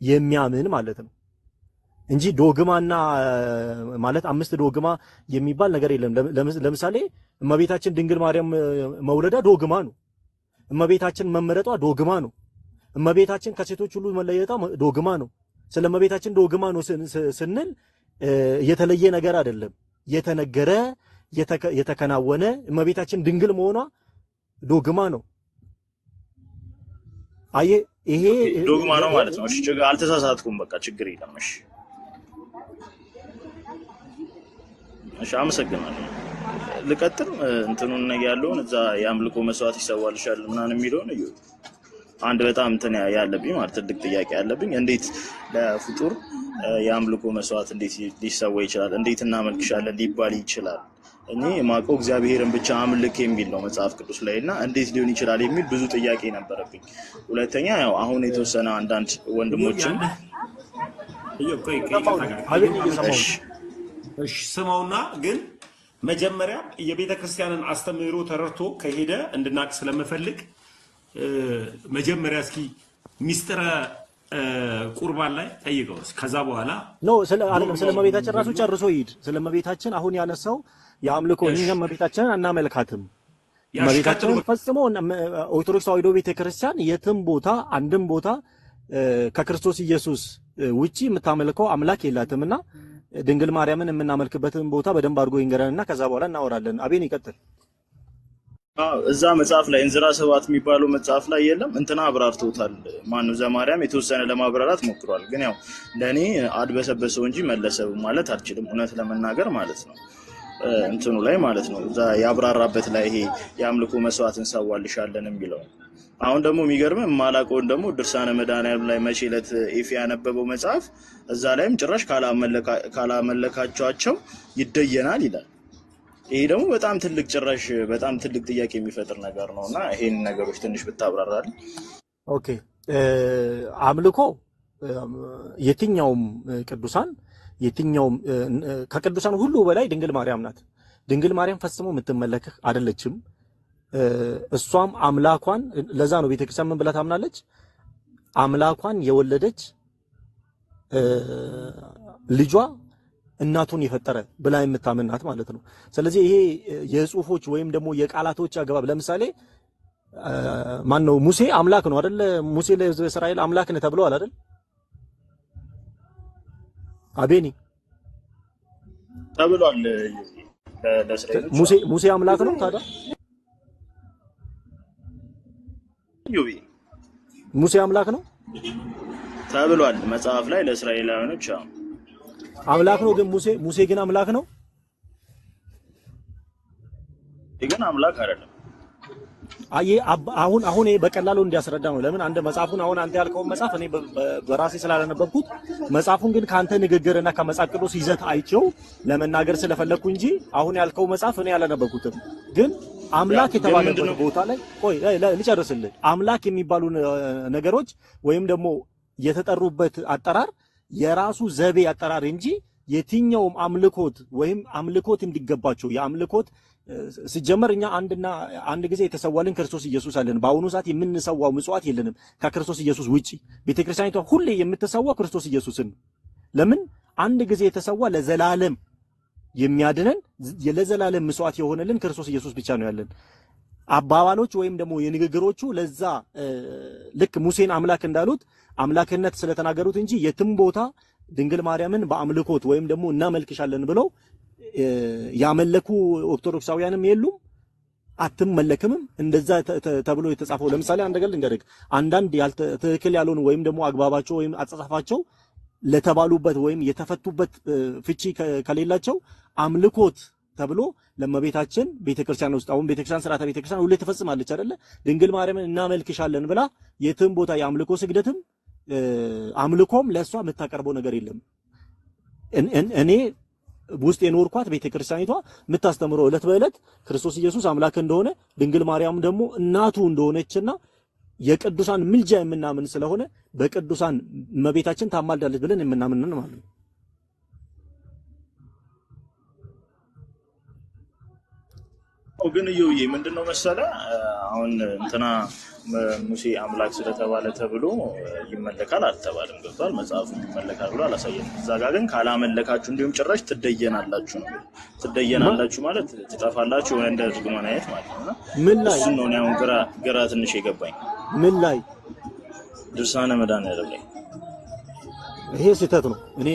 የሚያምን ማለት ነው እንጂ ዶግማና ማለት 5 ዶግማ የሚባል ነገር የለም ለምሳሌ እመቤታችን ድንግል ማርያም መውለዳ ዶግማ ነው እመቤታችን መመረጧ ዶግማ ነው እመቤታችን ከሴቶች ሁሉ መለየቷ ዶግማ ነው ስለመቤታችን ዶግማ ነው ስንል የተለየ ነገር አይደለም የተነገረ የተከናወነ እመቤታችን ድንግል መሆኗ ዶግማ ነው አየ ይሄ ዶግማ ነው ማለት ነው እሺ አልተሳሳትኩም በቃ ችግር የለም እሺ አመሰግናለሁ ልቀጥል እንትኑን ነገር ያለውን እዛ ያምልኮ መስዋዕት ይሰዋልሻል ምናምን የሚለው ነው አንድ በጣም እንትን ያለብኝ ማለት ትልቅ ጥያቄ ያለብኝ እንዴት ለፍጡር ያምልኮ መስዋዕት እንዴት ሊሰዋ ይችላል እንዴት እናመልክሻለን ሊባል ይችላል እኔ ማቀው እግዚአብሔርን ብቻ አምልክ የሚል ነው መጽሐፍ ቅዱስ ላይና እንዴት ሊሆን ይችላል የሚል ብዙ ጥያቄ ነበረብኝ ሁለተኛ ያው አሁን የተወሰነ አንዳንድ ወንድሞችን እሺ ስማውና ግን መጀመሪያ የቤተ ክርስቲያንን አስተምህሮ ተረድቶ ከሄደ እንድናቅ ስለምፈልግ መጀመሪያ እስኪ ሚስጥረ ቁርባን ላይ ጠይቀው ከዛ በኋላ ኖ ስለመቤታችን ራሱ ጨርሶ ይሄድ ስለመቤታችን አሁን ያነሳው የአምልኮ እኛም መቤታችንን አናመልካትም መቤታችን ፈጽሞ ኦርቶዶክስ ተዋሕዶ ቤተክርስቲያን የትም ቦታ አንድም ቦታ ከክርስቶስ ኢየሱስ ውጪ የምታመልከው አምላክ የላትምና ድንግል ማርያምን የምናመልክበትን ቦታ በደንብ አድርጎ ይንገረንና ከዛ በኋላ እናወራለን አቤን ይቀጥል እዛ መጽሐፍ ላይ እንዝራ ሰባት የሚባለው መጽሐፍ ላይ የለም እንትና አብራርቶታል ማነው ዘማርያም የተወሰነ ለማብራራት ሞክሯል ግን ያው ለኔ አድበሰበሰው እንጂ መለሰው ማለት አልችልም እውነት ለመናገር ማለት ነው እንትኑ ላይ ማለት ነው እዛ ያብራራበት ላይ ይሄ ያምልኮ መስዋዕትን ሰዋልሻለን የሚለው አሁን ደግሞ የሚገርም ማላቆን ደግሞ ድርሳነ መድኃኒዓለም ላይ መቼለት ኤፊ ያነበበው መጽሐፍ እዛ ላይም ጭራሽ ካላመለካቸው ይደየናል ይላል ይሄ ደግሞ በጣም ትልቅ ጭራሽ በጣም ትልቅ ጥያቄ የሚፈጥር ነገር ነውና ይሄን ነገሮች ትንሽ ብታብራራል ኦኬ አምልኮ የትኛውም ቅዱሳን የትኛውም ከቅዱሳን ሁሉ በላይ ድንግል ማርያም ናት ድንግል ማርያም ፈጽሞ የምትመለከህ አይደለችም እሷም አምላኳን ለዛ ነው ቤተክርስቲያን ምን ብላ ታምናለች አምላኳን የወለደች ልጇ እናቱን የፈጠረ ብላ የምታምናት ማለት ነው ስለዚህ ይሄ የጽሁፎች ወይም ደግሞ የቃላቶች አገባብ ለምሳሌ ማን ነው ሙሴ አምላክ ነው አይደል ሙሴ ለሕዝበ እስራኤል አምላክ ነው ተብሏል አይደል አቤኒ ተብሏል ለእስራኤሎች ሙሴ አምላክ ነው ታዲያ? ዩቢ ሙሴ አምላክ ነው ተብሏል መጽሐፍ ላይ ለእስራኤላውያኖች አምላክ ነው። ግን ሙሴ ግን አምላክ ነው? ግን አምላክ አይደለም። አሁን በቀላሉ እንዲያስረዳ ነው። ለምን አንድ መጽሐፉን አሁን አንተ ያልከውን መጽሐፍ እኔ በራሴ ስላላነበብኩት መጽሐፉን ግን ካንተ ንግግርና ከመጽሐፍ ቅዱስ ይዘት አይቼው ለመናገር ስለፈለኩ እንጂ አሁን ያልከው መጽሐፍ እኔ ያላነበብኩትም። ግን አምላክ የተባለበት ቦታ ላይ ቆይ ልጨርስልህ። አምላክ የሚባሉ ነገሮች ወይም ደግሞ የተጠሩበት አጠራር የራሱ ዘቤ አጠራር እንጂ የትኛውም አምልኮት ወይም አምልኮት እንዲገባቸው የአምልኮት ሲጀመር እኛ አንድ ጊዜ የተሰዋልን ክርስቶስ ኢየሱስ አለን። በአሁኑ ሰዓት የምንሰዋው ምጽዋት የለንም ከክርስቶስ ኢየሱስ ውጪ። ቤተክርስቲያኒቷ ሁሌ የምትሰዋው ክርስቶስ ኢየሱስን። ለምን አንድ ጊዜ የተሰዋ ለዘላለም የሚያድነን ለዘላለም ምጽዋት የሆነልን ክርስቶስ ኢየሱስ ብቻ ነው ያለን። አባባሎች ወይም ደግሞ የንግግሮቹ ለዛ ልክ ሙሴን አምላክ እንዳሉት አምላክነት ስለተናገሩት እንጂ የትም ቦታ ድንግል ማርያምን በአምልኮት ወይም ደግሞ እናመልክሻለን ብለው ያመለኩ ኦርቶዶክሳውያንም የሉም፣ አትመለክምም። እንደዛ ተብሎ የተጻፈው ለምሳሌ አንድ ነገር ልንገርህ። አንዳንድ ትክክል ያልሆኑ ወይም ደግሞ አግባባቸው ወይም አጻጻፋቸው ለተባሉበት ወይም የተፈቱበት ፍቺ ከሌላቸው አምልኮት ተብሎ ለመቤታችን ቤተክርስቲያን ውስጥ አሁን ቤተክርስቲያን ስርዓተ ቤተክርስቲያን ሁሌ ተፈጽማለች አይደለ? ድንግል ማርያምን እናመልክሻለን ብላ የትም ቦታ የአምልኮ ስግደትም አምልኮም ለሷ የምታቀርበው ነገር የለም። እኔ ውስጥ የኖርኳት ቤተክርስቲያኒቷ የምታስተምረው ዕለት በዕለት ክርስቶስ ኢየሱስ አምላክ እንደሆነ ድንግል ማርያም ደግሞ እናቱ እንደሆነችና የቅዱሳን ምልጃ የምናምን ስለሆነ በቅዱሳን እመቤታችን ታማልዳለች ብለን የምናምንን ማለት ነው። ግን እዩዬ ምንድነው መሰለ አሁን እንትና ሙሴ አምላክ ስለተባለ ተብሎ ይመለካል አልተባለም። ገብቷል? መጽሐፉ ይመለካል ብሎ አላሳየንም። እዛ ጋር ግን ካላመለካችሁ እንዲሁም ጭራሽ ትደየናላችሁ ነው። ትደየናላችሁ ማለት ትጠፋላችሁ ወይ እንደ እርግማን አይነት ማለት ነው። ምን ላይ እሱ ነው አሁን ግራ ትንሽ የገባኝ። ምን ላይ ድርሳነ መድኃኒዓለም ላይ ይሄ ስህተት ነው። እኔ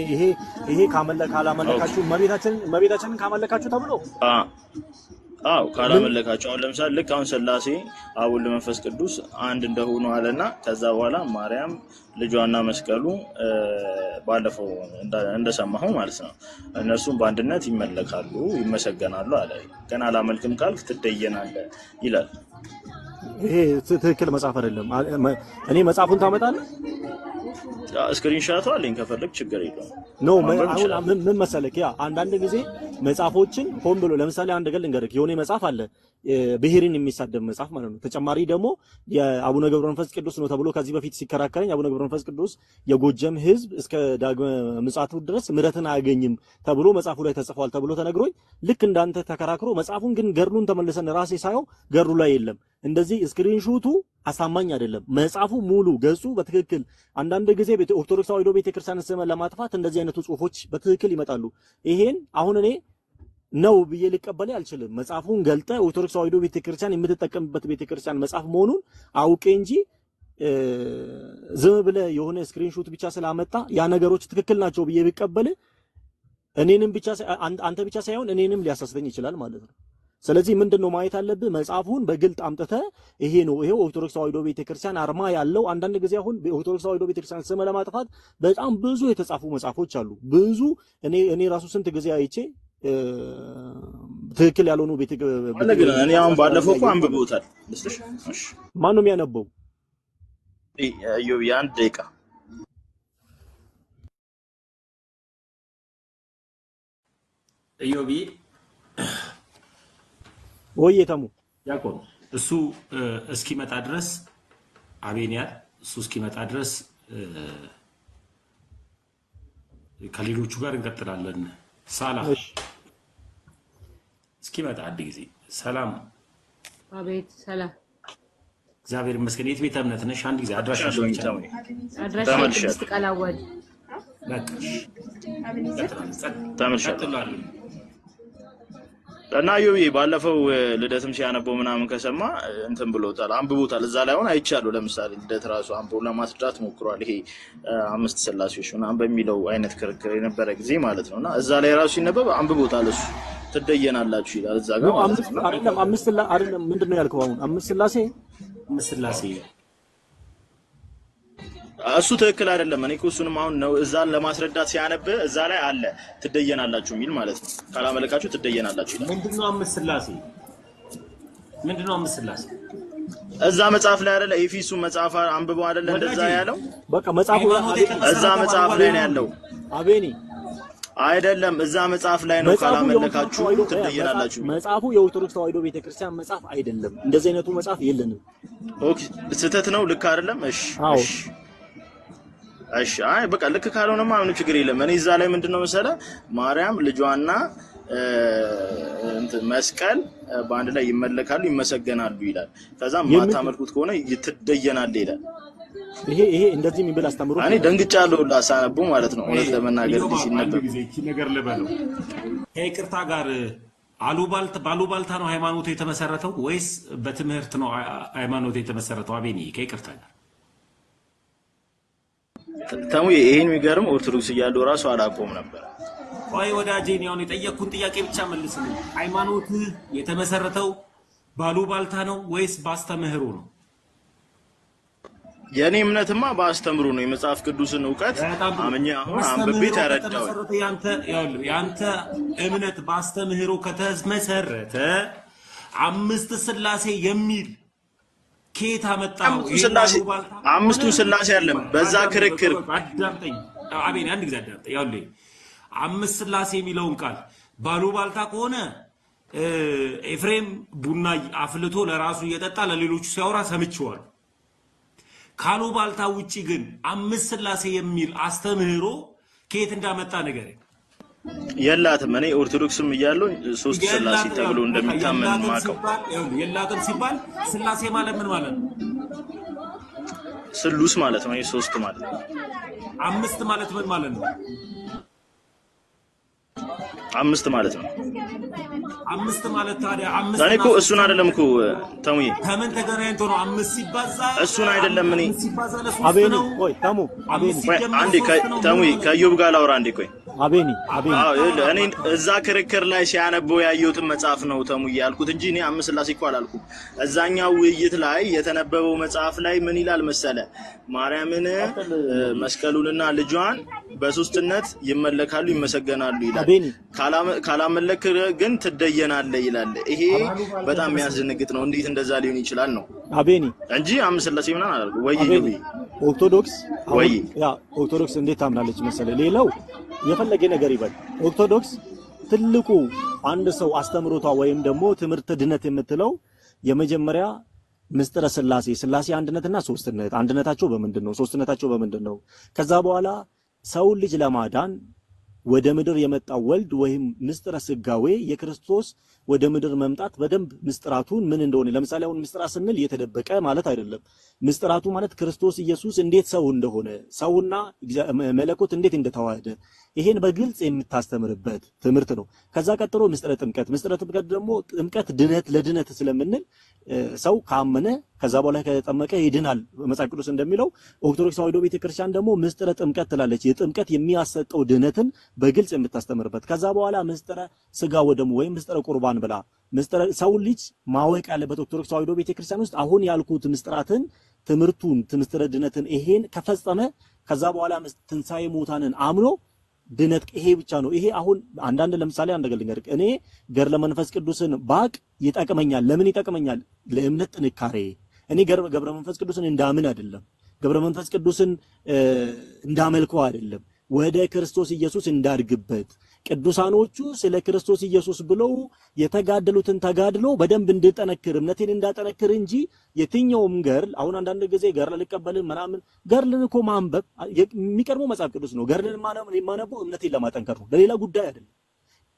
ይሄ ካላመለካችሁ እመቤታችንን ካመለካችሁ ተብሎ ካላመለካቸው አሁን ለምሳሌ ልክ አሁን ሥላሴ አብ ወልድ መንፈስ ቅዱስ አንድ እንደሆኑ አለና ከዛ በኋላ ማርያም ልጇና መስቀሉ ባለፈው እንደሰማሁ ማለት ነው እነሱም በአንድነት ይመለካሉ ይመሰገናሉ አለ። ገና አላመልክም ካልክ ትደየናለህ ይላል። ይሄ ትክክል መጽሐፍ አይደለም። እኔ መጽሐፉን ታመጣለህ? ስክሪንሻቱ አለኝ ከፈለክ ችግር የለውም። አሁን ምን መሰለክ ያ አንዳንድ ጊዜ መጽሐፎችን ሆን ብሎ ለምሳሌ አንድ ገል እንገርክ የሆነ መጽሐፍ አለ ብሔርን የሚሳደብ መጽሐፍ ማለት ነው። ተጨማሪ ደግሞ የአቡነ ገብረ መንፈስ ቅዱስ ነው ተብሎ ከዚህ በፊት ሲከራከረኝ አቡነ ገብረ መንፈስ ቅዱስ የጎጀም ሕዝብ እስከ ዳግመ ምጽአቱ ድረስ ምሕረትን አያገኝም ተብሎ መጽሐፉ ላይ ተጽፏል ተብሎ ተነግሮኝ ልክ እንዳንተ ተከራክሮ መጽሐፉን ግን ገርሉን ተመልሰን ራሴ ሳየው ገርሉ ላይ የለም። እንደዚህ ስክሪንሾቱ አሳማኝ አይደለም። መጽሐፉ ሙሉ ገጹ በትክክል አንዳንድ ጊዜ ኦርቶዶክስ ተዋሕዶ ቤተክርስቲያን ስም ለማጥፋት እንደዚህ አይነቱ ጽሁፎች በትክክል ይመጣሉ። ይሄን አሁን እኔ ነው ብዬ ልቀበል አልችልም። መጽሐፉን ገልጠ ኦርቶዶክስ ተዋሕዶ ቤተክርስቲያን የምትጠቀምበት ቤተክርስቲያን መጽሐፍ መሆኑን አውቄ እንጂ ዝም ብለ የሆነ ስክሪንሾት ብቻ ስላመጣ ያ ነገሮች ትክክል ናቸው ብዬ ብቀበል እኔንም ብቻ አንተ ብቻ ሳይሆን እኔንም ሊያሳስተኝ ይችላል ማለት ነው። ስለዚህ ምንድነው ማየት አለብህ? መጽሐፉን በግልጥ አምጥተ ይሄ ነው ይሄው ኦርቶዶክስ ተዋሕዶ ቤተክርስቲያን አርማ ያለው። አንዳንድ ጊዜ አሁን ኦርቶዶክስ ተዋሕዶ ቤተክርስቲያን ስም ለማጥፋት በጣም ብዙ የተጻፉ መጽሐፎች አሉ። ብዙ እኔ ራሱ ስንት ጊዜ አይቼ ትክክል ያልሆኑ እኔ አሁን ባለፈው እኮ አንብቦታል። እሺ ማን ነው የሚያነበው? እዮብ የአንድ ደቂቃ እዮብ ወይ ተሙ ያቆም እሱ እስኪመጣ ድረስ አቤኒያር እሱ እስኪመጣ ድረስ ከሌሎቹ ጋር እንቀጥላለን። ሰላም እስኪመጣ አንድ ጊዜ ሰላም። አቤት ሰላም። እግዚአብሔር ይመስገን። የት ቤተ እምነት ነሽ? አንድ ጊዜ አድራሻሽ ቅድስት ቃላወድ ተመልሻለሁ። እና ዮቢ ባለፈው ልደትም ሲያነበው ምናምን ከሰማ እንትን ብሎታል አንብቦታል። እዛ ላይ አሁን አይቻለሁ። ለምሳሌ ልደት ራሱ አንብቦ ለማስረዳት ሞክሯል። ይሄ አምስት ሥላሴዎች ምናምን በሚለው አይነት ክርክር የነበረ ጊዜ ማለት ነውና እዛ ላይ ራሱ ሲነበብ አንብቦታል እሱ ትደየናላችሁ ይላል እዛ ጋር ማለት ነው። አይደለም አይደለም ምንድነው ያልከው አሁን? አምስት ስላሴ እሱ ትክክል አይደለም። እኔ እኮ እሱንም አሁን ነው እዛን ለማስረዳት ሲያነብ እዛ ላይ አለ ትደየናላችሁ የሚል ማለት ነው። ካላመለካችሁ ትደየናላችሁ ይላል። ምንድነው አምስት ስላሴ? እዛ መጽሐፍ ላይ አይደለ? ኤፌሱ መጽሐፍ አንብበው አይደለ እንደዛ ያለው? በቃ መጽሐፉ እዛ መጽሐፍ ላይ ነው ያለው። አቤኒ አይደለም እዛ መጽሐፍ ላይ ነው። ካላመለካችሁ ትደየናላችሁ። መጽሐፉ የኦርቶዶክስ ተዋሕዶ ቤተክርስቲያን መጽሐፍ አይደለም። እንደዚህ አይነቱ መጽሐፍ የለንም። ኦኬ ስህተት ነው፣ ልክ አይደለም። እሺ አይ በቃ ልክ ካልሆነማ ምንም ችግር የለም። እኔ እዛ ላይ ምንድነው መሰለ ማርያም ልጇና መስቀል በአንድ ላይ ይመለካሉ ይመሰገናሉ ይላል። ከዛ ማታመልኩት ከሆነ ይትደየናል ይላል። ይሄ እንደዚህ የሚብል አስተምሮ እኔ ደንግጫለሁ ላሳነቡ ማለት ነው። እውነት ለመናገር ሲነበብ እቺ ነገር ልበለው ከይቅርታ ጋር ባሉባልታ ነው ሃይማኖቱ የተመሰረተው ወይስ በትምህርት ነው ሃይማኖቱ የተመሰረተው? አቤኒ ከይቅርታ ጋር ተሙ ይሄን የሚገርም ኦርቶዶክስ እያለው ራሱ አላቆም ነበር። ወይ ወዳጄ ነው የጠየቅኩን ጥያቄ ብቻ መልስልኝ። ሃይማኖቱ የተመሰረተው ባሉባልታ ነው ወይስ ባስተምህሩ ነው? የኔ እምነትማ ባስተምሩ ነው። የመጽሐፍ ቅዱስን ዕውቀት አመኛ አሁን አንብቤ ተረዳው። ያንተ እምነት ባስተምህሩ ከተመሰረተ አምስት ስላሴ የሚል ኬታ መጣው? አምስቱ ስላሴ አይደለም በዛ ክርክር አዳምጠኝ አቤኔ አንድ ጊዜ አዳምጠኝ። ያውልኝ አምስት ስላሴ የሚለውን ቃል ባሉባልታ ከሆነ ኤፍሬም ቡና አፍልቶ ለራሱ እየጠጣ ለሌሎቹ ሲያወራ ሰምቼዋለሁ። ካሉባልታ ውጪ ግን አምስት ስላሴ የሚል አስተምህሮ ከየት እንዳመጣ ነገር የላትም። እኔ ኦርቶዶክስም እያለሁ ሶስት ስላሴ ተብሎ እንደሚታመን ማቀው። የላትም ሲባል ስላሴ ማለት ምን ማለት ነው? ስሉስ ማለት ነው። ሶስት ማለት ነው። አምስት ማለት ምን ማለት ነው? አምስት ማለት ነው። አምስት ማለት ታዲያ አምስት እኔ እኮ እሱን አይደለም እኮ ተሙዬ ከምን ተገናኝቶ ነው አምስት ሲባዛ? እሱን አይደለም እኔ አቤኒ ቆይ ተሙ አቤኒ አንዴ ተሙዬ ከዮብ ጋር ላውራ አንዴ ቆይ አቤኒ እኔ እዛ ክርክር ላይ ሲያነበው ያየሁትን መጽሐፍ ነው ተሙዬ ያልኩት እንጂ እኔ አምስት ስላሴ እኮ አላልኩም። እዛኛው ውይይት ላይ የተነበበው መጽሐፍ ላይ ምን ይላል መሰለ? ማርያምን መስቀሉንና ልጇን በሶስትነት ይመለካሉ ይመሰገናሉ ይላል። ካላመለክ ግን ትደየናለህ ይላል። ይሄ በጣም የሚያስደነግጥ ነው። እንዴት እንደዛ ሊሆን ይችላል ነው አቤኒ እንጂ አምስት ስላሴ ምናምን አላልኩም። ወይ ኦርቶዶክስ እንዴት ታምናለች መሰለ? ሌላው የፈለገ ነገር ይበል። ኦርቶዶክስ ትልቁ አንድ ሰው አስተምሮቷ ወይም ደግሞ ትምህርት ድነት የምትለው የመጀመሪያ ምስጢረ ስላሴ አንድነትና ሶስትነት፣ አንድነታቸው በምንድነው? ሶስትነታቸው በምንድነው? ከዛ በኋላ ሰው ልጅ ለማዳን ወደ ምድር የመጣው ወልድ ወይም ምስጢረ ስጋዌ የክርስቶስ ወደ ምድር መምጣት በደንብ ምስጢራቱን ምን እንደሆነ ለምሳሌ አሁን ምስጢራ ስንል የተደበቀ ማለት አይደለም። ምስጢራቱ ማለት ክርስቶስ ኢየሱስ እንዴት ሰው እንደሆነ ሰውና መለኮት እንዴት እንደተዋሃደ ይሄን በግልጽ የምታስተምርበት ትምህርት ነው። ከዛ ቀጥሎ ምስጢረ ጥምቀት ደግሞ ጥምቀት ድነት ለድነት ስለምንል ሰው ካመነ ከዛ በኋላ ከተጠመቀ ይድናል መጽሐፍ ቅዱስ እንደሚለው። ኦርቶዶክስ ተዋሕዶ ቤተክርስቲያን ደግሞ ምስጢረ ጥምቀት ትላለች። የጥምቀት የሚያሰጠው ድነትን በግልጽ የምታስተምርበት። ከዛ በኋላ ምስጢረ ስጋ ወደሙ ወይም ምስጢረ ቁርባን ብላ ምስጢረ ሰው ልጅ ማወቅ ያለበት ኦርቶዶክስ ተዋሕዶ ቤተክርስቲያን ውስጥ አሁን ያልኩት ምስጢራትን ትምህርቱን ምስጢረ ድነትን ይሄን ከፈጸመ ከዛ በኋላ ትንሣኤ ሙታንን አምኖ ድነት ይሄ ብቻ ነው። ይሄ አሁን አንዳንድ ለምሳሌ አንድ ነገር እኔ ገድለ መንፈስ ቅዱስን ባቅ ይጠቅመኛል። ለምን ይጠቅመኛል? ለእምነት ጥንካሬ። እኔ ገብረ መንፈስ ቅዱስን እንዳምን አይደለም፣ ገብረ መንፈስ ቅዱስን እንዳመልከው አይደለም፣ ወደ ክርስቶስ ኢየሱስ እንዳድግበት ቅዱሳኖቹ ስለ ክርስቶስ ኢየሱስ ብለው የተጋደሉትን ተጋድሎ በደንብ እንድጠነክር እምነቴን እንዳጠነክር እንጂ የትኛውም ገርል አሁን አንዳንድ ጊዜ ገርል ልቀበልን ምናምን ገርልን እኮ ማንበብ የሚቀርበው መጽሐፍ ቅዱስ ነው። ገርልን ማነበው እምነቴን ለማጠንከር ነው፣ ለሌላ ጉዳይ አይደለም።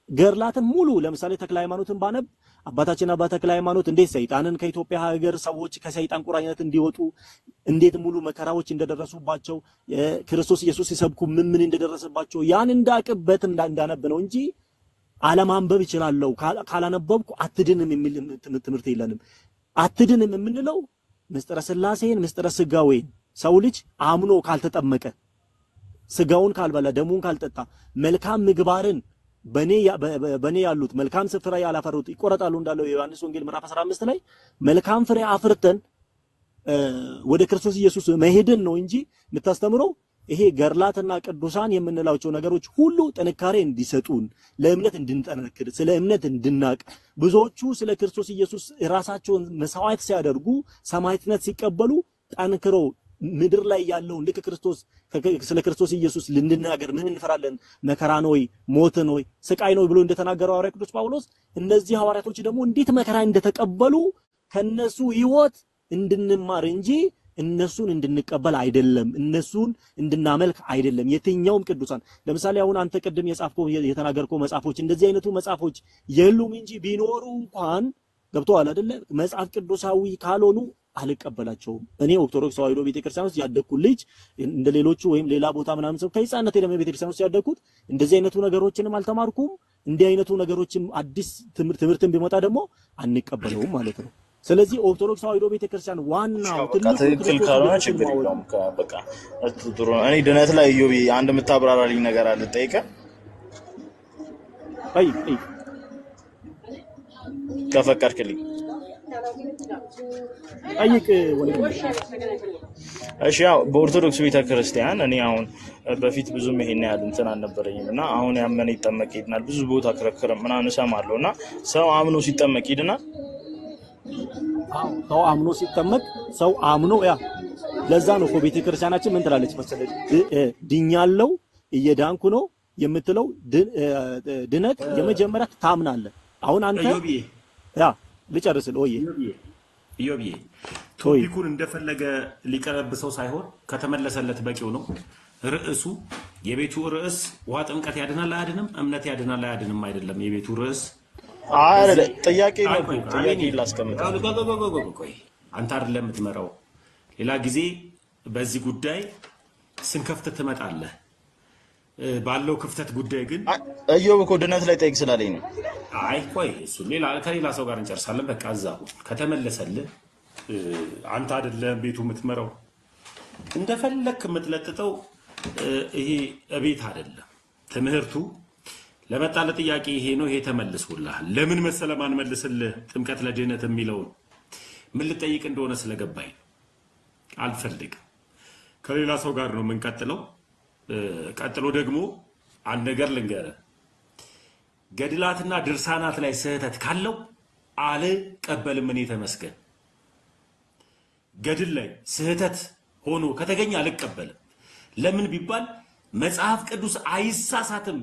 ገርላትን ሙሉ ለምሳሌ ተክለ ሃይማኖትን ባነብ አባታችን አባ ተክለ ሃይማኖት እንዴት ሰይጣንን ከኢትዮጵያ ሀገር ሰዎች ከሰይጣን ቁራኝነት እንዲወጡ እንዴት ሙሉ መከራዎች እንደደረሱባቸው ክርስቶስ ኢየሱስ ሲሰብኩ ምን እንደደረሰባቸው ያን እንዳቅበት እንዳነብ ነው እንጂ አለማንበብ ይችላልው። ካላነበብኩ አትድንም የሚል ትምህርት የለንም። አትድንም የምንለው ምስጢረ ስላሴን ምስጢረ ስጋዌን ሰው ልጅ አምኖ ካልተጠመቀ ስጋውን ካልበላ ደሙን ካልጠጣ መልካም ምግባርን በኔ ያሉት መልካም ፍሬ ያላፈሩት ይቆረጣሉ እንዳለው ዮሐንስ ወንጌል ምዕራፍ 15 ላይ መልካም ፍሬ አፍርተን ወደ ክርስቶስ ኢየሱስ መሄድን ነው እንጂ የምታስተምረው ይሄ ገርላትና ቅዱሳን የምንላቸው ነገሮች ሁሉ ጥንካሬ እንዲሰጡን ለእምነት እንድንጠነክር ስለ እምነት እንድናቅ ብዙዎቹ ስለ ክርስቶስ ኢየሱስ ራሳቸውን መስዋዕት ሲያደርጉ ሰማዕትነት ሲቀበሉ ጠንክረው ምድር ላይ ያለው ልክ ክርስቶስ ስለ ክርስቶስ ኢየሱስ ልንናገር ምን እንፈራለን መከራ ነው ወይ ሞት ነው ወይ ስቃይ ነው ብሎ እንደተናገረው ሐዋርያ ቅዱስ ጳውሎስ እነዚህ ሐዋርያቶች ደግሞ እንዴት መከራ እንደተቀበሉ ከነሱ ህይወት እንድንማር እንጂ እነሱን እንድንቀበል አይደለም እነሱን እንድናመልክ አይደለም የትኛውም ቅዱሳን ለምሳሌ አሁን አንተ ቀደም የጻፍከው የተናገርከው መጻፎች እንደዚህ አይነቱ መጻፎች የሉም እንጂ ቢኖሩ እንኳን ገብቶሃል አይደለ መጽሐፍ ቅዱሳዊ ካልሆኑ አልቀበላቸውም እኔ ኦርቶዶክስ ተዋሕዶ ቤተክርስቲያን ውስጥ ያደኩ ልጅ እንደሌሎቹ ወይም ሌላ ቦታ ምናምን ሰው ከይጻነት የለም ቤተክርስቲያን ውስጥ ያደኩት እንደዚህ አይነቱ ነገሮችንም አልተማርኩም እንዲህ አይነቱ ነገሮችም አዲስ ትምህርትን ቢመጣ ደግሞ አንቀበለውም ማለት ነው ስለዚህ ኦርቶዶክስ ተዋሕዶ ቤተክርስቲያን ዋናው ትክክል ካልሆነ ችግር የለውም በቃ ጥሩ እኔ ድነት ላይ ዮቢ አንድ የምታብራራልኝ ነገር አለ ጠይቀ አይ ከፈቀድክልኝ አይቅ ወንድም እሺ ያው በኦርቶዶክስ ቤተክርስቲያን እኔ አሁን በፊት ብዙም ይሄን ያህል እንትን አልነበረኝምና አሁን ያመነ ይጠመቅ ይድናል ብዙ ቦታ ክርክር ምናምን እሰማለሁና ሰው አምኖ ሲጠመቅ ይድናል ሰው አምኖ ሲጠመቅ ሰው አምኖ ያ ለዛ ነው እኮ ቤተክርስቲያናችን ምን ትላለች መሰለኝ ድኛለው እየዳንኩ ነው የምትለው ድነት የመጀመሪያ ታምናለህ አሁን አንተ ያ ልጨርስልህ ወይ ኢዮብዬ ቶፒኩን እንደፈለገ ሊቀረብሰው ሳይሆን ከተመለሰለት በቂው ነው ርዕሱ የቤቱ ርዕስ ውሃ ጥምቀት ያድናል አያድንም እምነት ያድናል አያድንም አይደለም የቤቱ ርዕስ አይደለ ጥያቄ ነው ጥያቄ ላስቀምጥ ቆይ አንተ አይደለም የምትመራው ሌላ ጊዜ በዚህ ጉዳይ ስንከፍት ትመጣለህ ባለው ክፍተት ጉዳይ ግን ኢዮብ እኮ ድነት ላይ ጠይቅ ስላለኝ ነው አይ ቆይ እሱ ከሌላ ሰው ጋር እንጨርሳለን በቃ እዛው ከተመለሰልህ አንተ አይደለም ቤቱ የምትመራው እንደፈለክ የምትለጥጠው ይሄ እቤት አይደለም ትምህርቱ ለመጣለ ጥያቄ ይሄ ነው ይሄ ተመልሶልሃል ለምን መሰለማን መልስልህ ጥምቀት ለድህነት የሚለው ምን ልጠይቅ እንደሆነ ስለገባኝ አልፈልግም ከሌላ ሰው ጋር ነው የምንቀጥለው ቀጥሎ ደግሞ አንድ ነገር ልንገርህ ገድላትና ድርሳናት ላይ ስህተት ካለው አልቀበልም እኔ ተመስገን ገድል ላይ ስህተት ሆኖ ከተገኘ አልቀበልም ለምን ቢባል መጽሐፍ ቅዱስ አይሳሳትም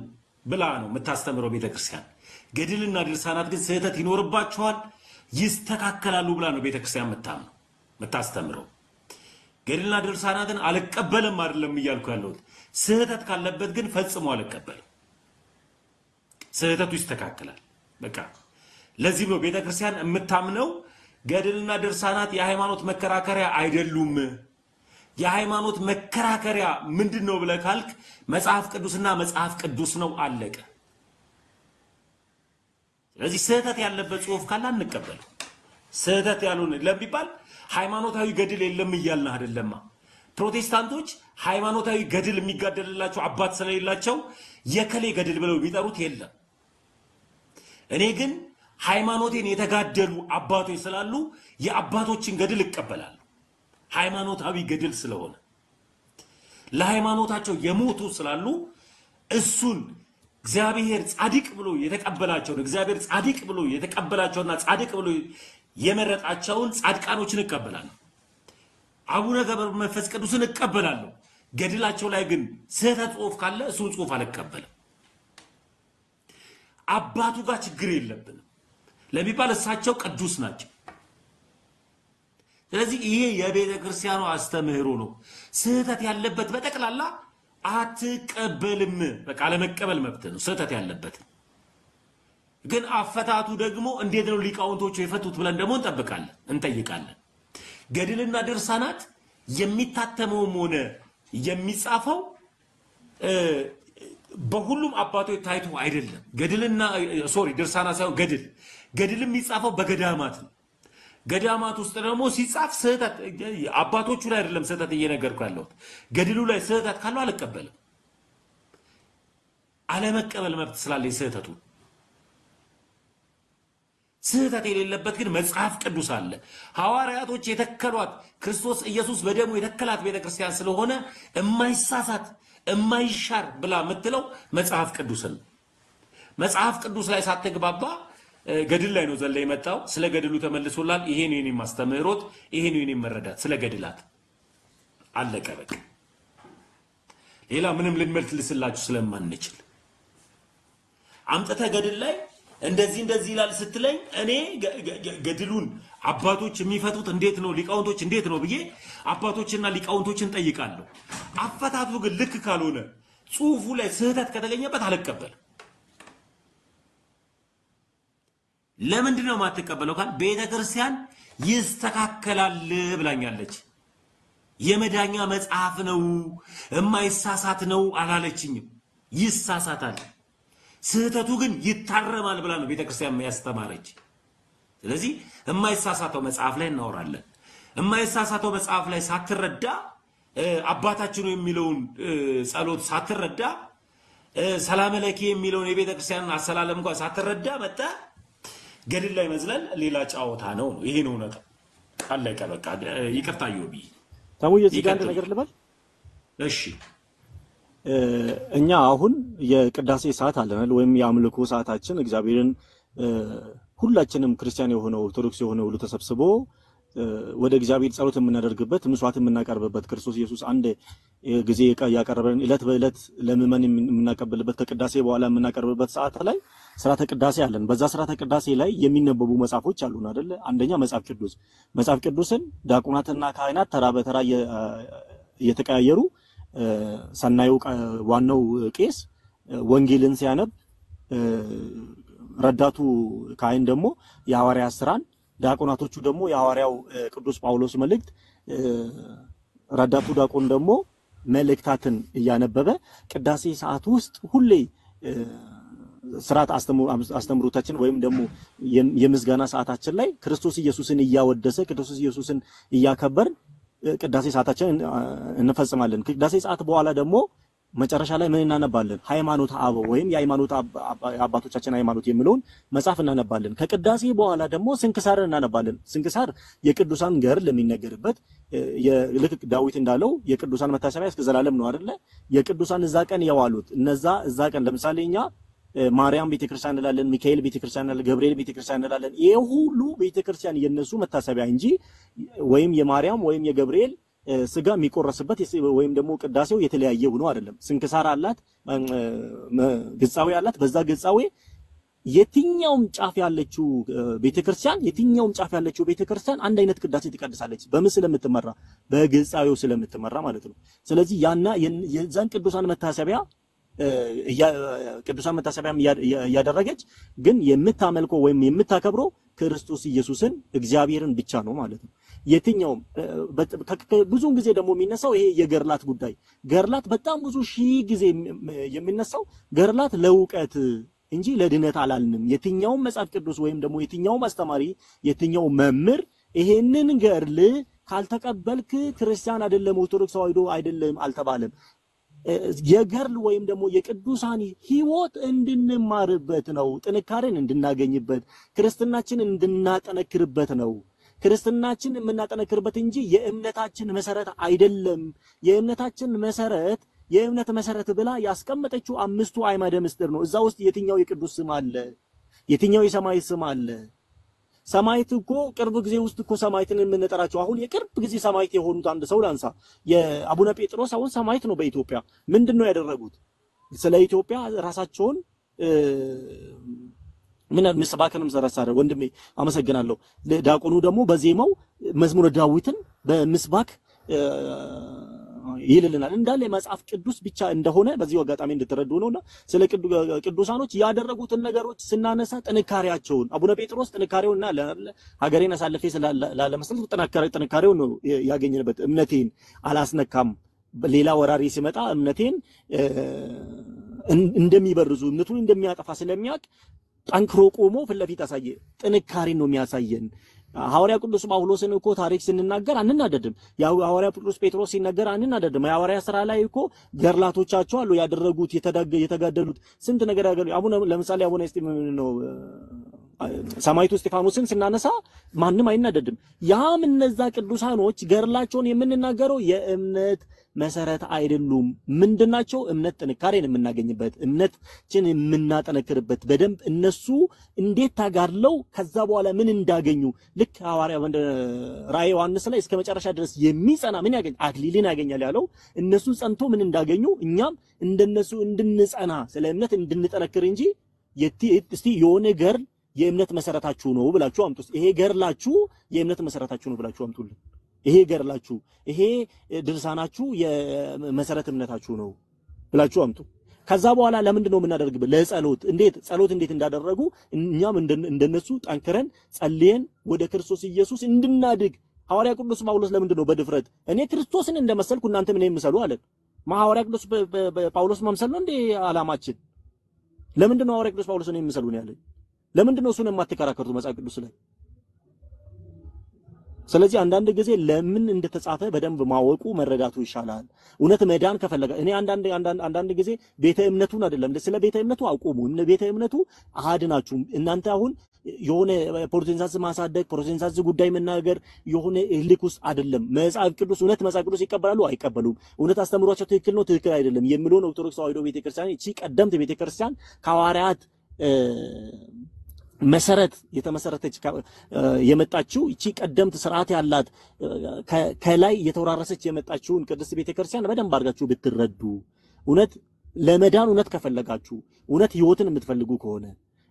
ብላ ነው የምታስተምረው ቤተክርስቲያን ገድልና ድርሳናት ግን ስህተት ይኖርባቸዋል ይስተካከላሉ ብላ ነው ቤተክርስቲያን የምታስተምረው ገድልና ድርሳናትን አልቀበልም አይደለም እያልኩ ያለሁት ስህተት ካለበት ግን ፈጽሞ አልቀበልም ስህተቱ ይስተካከላል በቃ ለዚህ ነው ቤተክርስቲያን የምታምነው ገድልና ድርሳናት የሃይማኖት መከራከሪያ አይደሉም የሃይማኖት መከራከሪያ ምንድነው ብለህ ካልክ መጽሐፍ ቅዱስና መጽሐፍ ቅዱስ ነው አለቀ ስለዚህ ስህተት ያለበት ጽሁፍ ካለ አንቀበል ስህተት ያልሆነ ለቢባል ሃይማኖታዊ ገድል የለም ይያልና አይደለማ ፕሮቴስታንቶች ሃይማኖታዊ ገድል የሚጋደልላቸው አባት ስለሌላቸው የከሌ ገድል ብለው ቢጠሩት የለም እኔ ግን ሃይማኖቴን የተጋደሉ አባቶች ስላሉ የአባቶችን ገድል እቀበላለሁ ሃይማኖታዊ ገድል ስለሆነ ለሃይማኖታቸው የሞቱ ስላሉ እሱን እግዚአብሔር ጻድቅ ብሎ የተቀበላቸው እግዚአብሔር ጻድቅ ብሎ የተቀበላቸውና ጻድቅ ብሎ የመረጣቸውን ጻድቃኖችን እቀበላለሁ አቡነ ገብረ መንፈስ ቅዱስን እቀበላለሁ ገድላቸው ላይ ግን ስህተት ጽሁፍ ካለ እሱን ጽሁፍ አልቀበልም አባቱ ጋር ችግር የለብንም ለሚባል እሳቸው ቅዱስ ናቸው ስለዚህ ይሄ የቤተ ክርስቲያኑ አስተምህሮ ነው ስህተት ያለበት በጠቅላላ አትቀበልም በቃ ለመቀበል መብት ነው ስህተት ያለበት ግን አፈታቱ ደግሞ እንዴት ነው ሊቃውንቶቹ የፈቱት ብለን ደግሞ እንጠይቃለን ገድልና ድርሳናት የሚታተመውም ሆነ የሚጻፈው በሁሉም አባቶች ታይቶ አይደለም ገድልና ድርሳናት ሳይሆን ገድልም የሚጻፈው በገዳማት ነው ገዳማት ውስጥ ደግሞ ሲጻፍ ስህተት አባቶቹ ላይ አይደለም ስህተት እየነገርኩ ያለሁት ገድሉ ላይ ስህተት ካለው አልቀበልም አለመቀበል መብት ስላለኝ ስህተቱ ስህተት የሌለበት ግን መጽሐፍ ቅዱስ አለ። ሐዋርያቶች የተከሏት ክርስቶስ ኢየሱስ በደሙ የተከላት ቤተክርስቲያን ስለሆነ የማይሳሳት የማይሻር ብላ የምትለው መጽሐፍ ቅዱስን መጽሐፍ ቅዱስ ላይ ሳትግባባ ገድል ላይ ነው ዘለ የመጣው። ስለ ገድሉ ተመልሶላል። ይሄ ነው የኔ ማስተምህሮት፣ ይሄ ነው የኔ መረዳት ስለ ገድላት። አለቀ በቃ። ሌላ ምንም ልንመልስላችሁ ስለማንችል አምጥተ ገድል ላይ እንደዚህ ይላል ስትለኝ እኔ ገድሉን አባቶች የሚፈቱት እንዴት ነው ሊቃውንቶች እንዴት ነው ብዬ አባቶችና ሊቃውንቶችን ጠይቃለሁ። አፈታቱ ግን ልክ ካልሆነ ጽሁፉ ላይ ስህተት ከተገኘበት አልቀበልም። ለምንድን ነው ማትቀበለው ካል ቤተክርስቲያን ይስተካከላል ብላኛለች። የመዳኛ መጽሐፍ ነው የማይሳሳት ነው አላለችኝም። ይሳሳታል፣ ስህተቱ ግን ይታረማል ብላ ነው ቤተክርስቲያን ያስተማረች። ስለዚህ የማይሳሳተው መጽሐፍ ላይ እናወራለን። የማይሳሳተው መጽሐፍ ላይ ሳትረዳ አባታችን የሚለውን ጸሎት ሳትረዳ ሰላም ለኪ የሚለውን የቤተክርስቲያን አሰላለም እንኳን ሳትረዳ መጣ ገድል ላይ መዝለል ሌላ ጫወታ ነው። ይሄ ነው ነው አለቀ በቃ። ይቅርታ ዮቢ ታሙዬ እዚህ ጋር ነገር ልበል። እሺ እኛ አሁን የቅዳሴ ሰዓት አለናል ወይም የአምልኮ ሰዓታችን እግዚአብሔርን ሁላችንም ክርስቲያን የሆነው ኦርቶዶክስ የሆነው ሁሉ ተሰብስቦ ወደ እግዚአብሔር ጸሎት የምናደርግበት መስዋዕት የምናቀርብበት ክርስቶስ ኢየሱስ አንድ ጊዜ ያቀረበን ዕለት በዕለት ለምእመን የምናቀበልበት ከቅዳሴ በኋላ የምናቀርብበት ሰዓት ላይ ሥርዓተ ቅዳሴ አለን። በዛ ሥርዓተ ቅዳሴ ላይ የሚነበቡ መጽሐፎች አሉን አይደል? አንደኛ መጽሐፍ ቅዱስን ዲያቆናትና ካህናት ተራ በተራ እየተቀያየሩ ሰናዩ ዋናው ቄስ ወንጌልን ሲያነብ ረዳቱ ካህን ደግሞ የሐዋርያ ሥራን ዲያቆናቶቹ ደግሞ የሐዋርያው ቅዱስ ጳውሎስ መልእክት ረዳቱ ዲያቆን ደግሞ መልእክታትን እያነበበ ቅዳሴ ሰዓት ውስጥ ሁሌ ስርዓት አስተምሮታችን ወይም ደግሞ የምስጋና ሰዓታችን ላይ ክርስቶስ ኢየሱስን እያወደሰ ክርስቶስ ኢየሱስን እያከበር ቅዳሴ ሰዓታችን እንፈጽማለን። ቅዳሴ ሰዓት በኋላ ደግሞ መጨረሻ ላይ ምን እናነባለን? ሃይማኖተ አበው ወይም የሃይማኖት አባቶቻችን ሃይማኖት የሚለውን መጽሐፍ እናነባለን። ከቅዳሴ በኋላ ደግሞ ስንክሳር እናነባለን። ስንክሳር የቅዱሳን ገድል የሚነገርበት ልክ ዳዊት እንዳለው የቅዱሳን መታሰቢያ እስከ ዘላለም ነው አይደለ? የቅዱሳን እዛ ቀን የዋሉት እነዛ እዛ ቀን ለምሳሌ እኛ ማርያም ቤተክርስቲያን እንላለን፣ ሚካኤል ቤተክርስቲያን እንላለን፣ ገብርኤል ቤተክርስቲያን እንላለን። ይሄ ሁሉ ቤተክርስቲያን የነሱ መታሰቢያ እንጂ ወይም የማርያም ወይም የገብርኤል ስጋ የሚቆረስበት ወይም ደግሞ ቅዳሴው የተለያየ ሆኖ አይደለም። ስንክሳር አላት፣ ግጻዌ አላት። በዛ ግጻዌ የትኛውም ጫፍ ያለችው ቤተክርስቲያን አንድ አይነት ቅዳሴ ትቀድሳለች። በምን ስለምትመራ? በግጻዌው ስለምትመራ ማለት ነው። ስለዚህ ያና የዛን ቅዱሳን መታሰቢያ እያደረገች ግን የምታመልከው ወይም የምታከብረው ክርስቶስ ኢየሱስን እግዚአብሔርን ብቻ ነው ማለት ነው። የትኛውም ብዙውን ጊዜ ደግሞ የሚነሳው ይሄ የገርላት ጉዳይ ገርላት በጣም ብዙ ሺህ ጊዜ የሚነሳው ገርላት ለውቀት እንጂ ለድነት አላልንም። የትኛውም መጽሐፍ ቅዱስ ወይም ደግሞ የትኛውም አስተማሪ የትኛው መምህር ይሄንን ገርል ካልተቀበልክ ክርስቲያን አይደለም ኦርቶዶክስ ተዋሕዶ አይደለም አልተባለም። የገርል ወይም ደግሞ የቅዱሳን ሕይወት እንድንማርበት ነው፣ ጥንካሬን እንድናገኝበት ክርስትናችንን እንድናጠነክርበት ነው። ክርስትናችን የምናጠነክርበት እንጂ የእምነታችን መሰረት አይደለም። የእምነት መሰረት ብላ ያስቀመጠችው 5ቱ አዕማደ ምስጢር ነው። እዛ ውስጥ የትኛው የቅዱስ ስም አለ? የትኛው የሰማዕት ስም አለ? ሰማዕት እኮ ቅርብ ጊዜ ውስጥ እኮ ሰማዕትን የምንጠራቸው አሁን የቅርብ ጊዜ ሰማዕት የሆኑት አንድ ሰው ላንሳ። የአቡነ ጴጥሮስ አሁን ሰማዕት ነው በኢትዮጵያ። ምንድነው ያደረጉት? ስለ ኢትዮጵያ ራሳቸውን ምን ምስባክንም ዘረሳረ ወንድሜ አመሰግናለሁ። ዲያቆኑ ደግሞ በዜማው መዝሙረ ዳዊትን በምስባክ ይልልናል። እንዳለ መጽሐፍ ቅዱስ ብቻ እንደሆነ በዚህ አጋጣሚ እንድትረዱ ነውና ስለ ቅዱሳኖች ያደረጉትን ነገሮች ስናነሳ ጥንካሬያቸውን አቡነ ጴጥሮስ ጥንካሬውና ሀገሬን አሳልፌ ላለመስጠት ጥንካሬውን ነው ያገኘንበት። እምነቴን አላስነካም፣ ሌላ ወራሪ ሲመጣ እምነቴን እንደሚበርዙ እምነቱን እንደሚያጠፋ ስለሚያውቅ ጠንክሮ ቆሞ ፊት ለፊት አሳየ። ጥንካሬን ነው የሚያሳየን። ሐዋርያ ቅዱስ ጳውሎስን እኮ ታሪክ ስንናገር አንናደድም። ያው ሐዋርያ ቅዱስ ጴጥሮስ ሲናገር አንናደድም። የሐዋርያ ሥራ ላይ እኮ ገርላቶቻቸው አሉ ያደረጉት የተጋደሉት ስንት ነገር ያገሉ ለምሳሌ አቡነ እስጢፋኖስ ነው ሰማዕቱ እስጢፋኖስን ስናነሳ ማንም አይናደድም። ያም እነዛ ቅዱሳኖች ገርላቸውን የምንናገረው የእምነት መሰረት አይደሉም። ምንድናቸው? እምነት ጥንካሬን የምናገኝበት እምነትን የምናጠነክርበት በደንብ እነሱ እንዴት ታጋድለው ከዛ በኋላ ምን እንዳገኙ ልክ ሐዋርያ ራእየ ዮሐንስ ላይ እስከ መጨረሻ ድረስ የሚጸና ምን ያገኝ አክሊልን ያገኛል ያለው እነሱ ጸንቶ ምን እንዳገኙ እኛም እንደነሱ እንድንጸና ስለ እምነት እንድንጠነክር እንጂ እስቲ የሆነ ገር የእምነት መሰረታችሁ ነው ብላችሁ አምጡ። ይሄ ገርላችሁ የእምነት መሰረታችሁ ነው ብላችሁ አምጡልን። ይሄ ገርላችሁ ይሄ ድርሳናችሁ የመሰረት እምነታችሁ ነው ብላችሁ አምጡ። ከዛ በኋላ ለምንድን ነው የምናደርግበት? ለጸሎት ጸሎት እንዴት እንዳደረጉ እኛም እንደነሱ ጠንክረን ጸልየን ወደ ክርስቶስ ኢየሱስ እንድናድግ። ሐዋርያ ቅዱስ ጳውሎስ ለምንድን ነው በድፍረት እኔ ክርስቶስን እንደመሰልኩ እናንተ ምን የምሰሉ አለ? ሐዋርያ ቅዱስ ጳውሎስ መምሰል ነው እንዴ ዓላማችን? ለምንድን ነው ሐዋርያ ቅዱስ ጳውሎስን የምሰሉ ነው ያለኝ? ለምንድን ነው እሱን የማትከራከሩት መጽሐፍ ቅዱስ ላይ? ስለዚህ አንዳንድ ጊዜ ለምን እንደተጻፈ በደንብ ማወቁ መረዳቱ ይሻላል። እውነት መዳን ከፈለገ እኔ አንዳንድ ጊዜ ቤተ እምነቱን አይደለም ስለ ቤተ እምነቱ አቁሙ። ቤተ እምነቱ አድናችሁ እናንተ አሁን የሆነ ፕሮቴስታንት ማሳደግ ፕሮቴስታንት ጉዳይ መናገር የሆነ እልክ ውስጥ አይደለም። መጽሐፍ ቅዱስ እውነት መጽሐፍ ቅዱስ ይቀበላሉ አይቀበሉም፣ እውነት አስተምሯቸው ትክክል ነው ትክክል አይደለም የሚለውን ኦርቶዶክስ ተዋሕዶ ቤተክርስቲያን እቺ ቀደምት ቤተክርስቲያን ከሐዋርያት መሰረት የተመሰረተች የመጣችው እቺ ቀደምት ስርዓት ያላት ከላይ የተወራረሰች የመጣችውን ቅድስት ቤተክርስቲያን በደንብ አድርጋችሁ ብትረዱ እውነት ለመዳን እውነት ከፈለጋችሁ እውነት ህይወትን የምትፈልጉ ከሆነ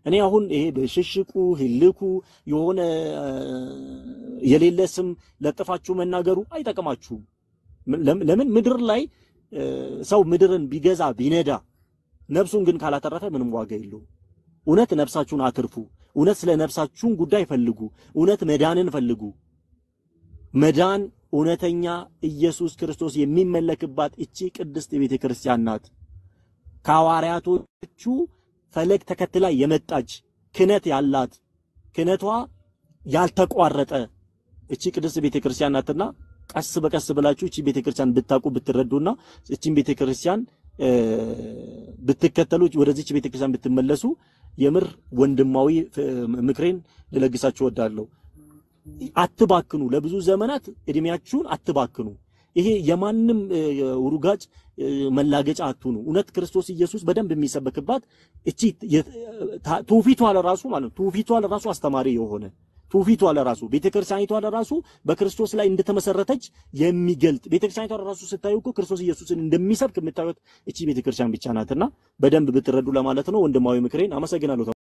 እኔ አሁን ይሄ በሽሽቁ ህልኩ የሆነ የሌለ ስም ለጥፋችሁ መናገሩ አይጠቅማችሁም። ለምን ምድር ላይ ሰው ምድርን ቢገዛ ቢነዳ ነፍሱን ግን ካላተረፈ ምንም ዋጋ የለውም። እውነት ነፍሳችሁን አትርፉ። እውነት ስለ ነፍሳችሁን ጉዳይ ፈልጉ። እውነት መዳንን ፈልጉ። መዳን እውነተኛ ኢየሱስ ክርስቶስ የሚመለክባት እቺ ቅድስት ቤተክርስቲያን ናት። ከሐዋርያቶቹ ፈለግ ተከትላ የመጣች ክህነት ያላት ክህነቷ ያልተቋረጠ እቺ ቅድስት ቤተክርስቲያን ናትና ቀስ በቀስ ብላችሁ እቺ ቤተክርስቲያን ብታቁ ብትረዱና እቺን ቤተክርስቲያን ብትከተሉ ወደዚች ቤተክርስቲያን ብትመለሱ የምር ወንድማዊ ምክሬን ልለግሳችሁ ወዳለሁ። አትባክኑ። ለብዙ ዘመናት እድሜያችሁን አትባክኑ። ይሄ የማንም ውሩጋጭ መላገጫ አትሁኑ። እውነት ክርስቶስ ኢየሱስ በደንብ የሚሰበክባት እቺ ትውፊቷ ለራሱ ማለት ነው። ትውፊቷ ለራሱ አስተማሪ የሆነ ትውፊቷ ለራሱ ቤተክርስቲያኒቷ ለራሱ በክርስቶስ ላይ እንደተመሰረተች የሚገልጥ ቤተክርስቲያኒቷ ለራሱ ስታዩ እኮ ክርስቶስ ኢየሱስን እንደሚሰብክ የምታዩት እቺ ቤተክርስቲያን ብቻ ናትና በደንብ ብትረዱ ለማለት ነው። ወንድማዊ ምክሬን አመሰግናለሁ።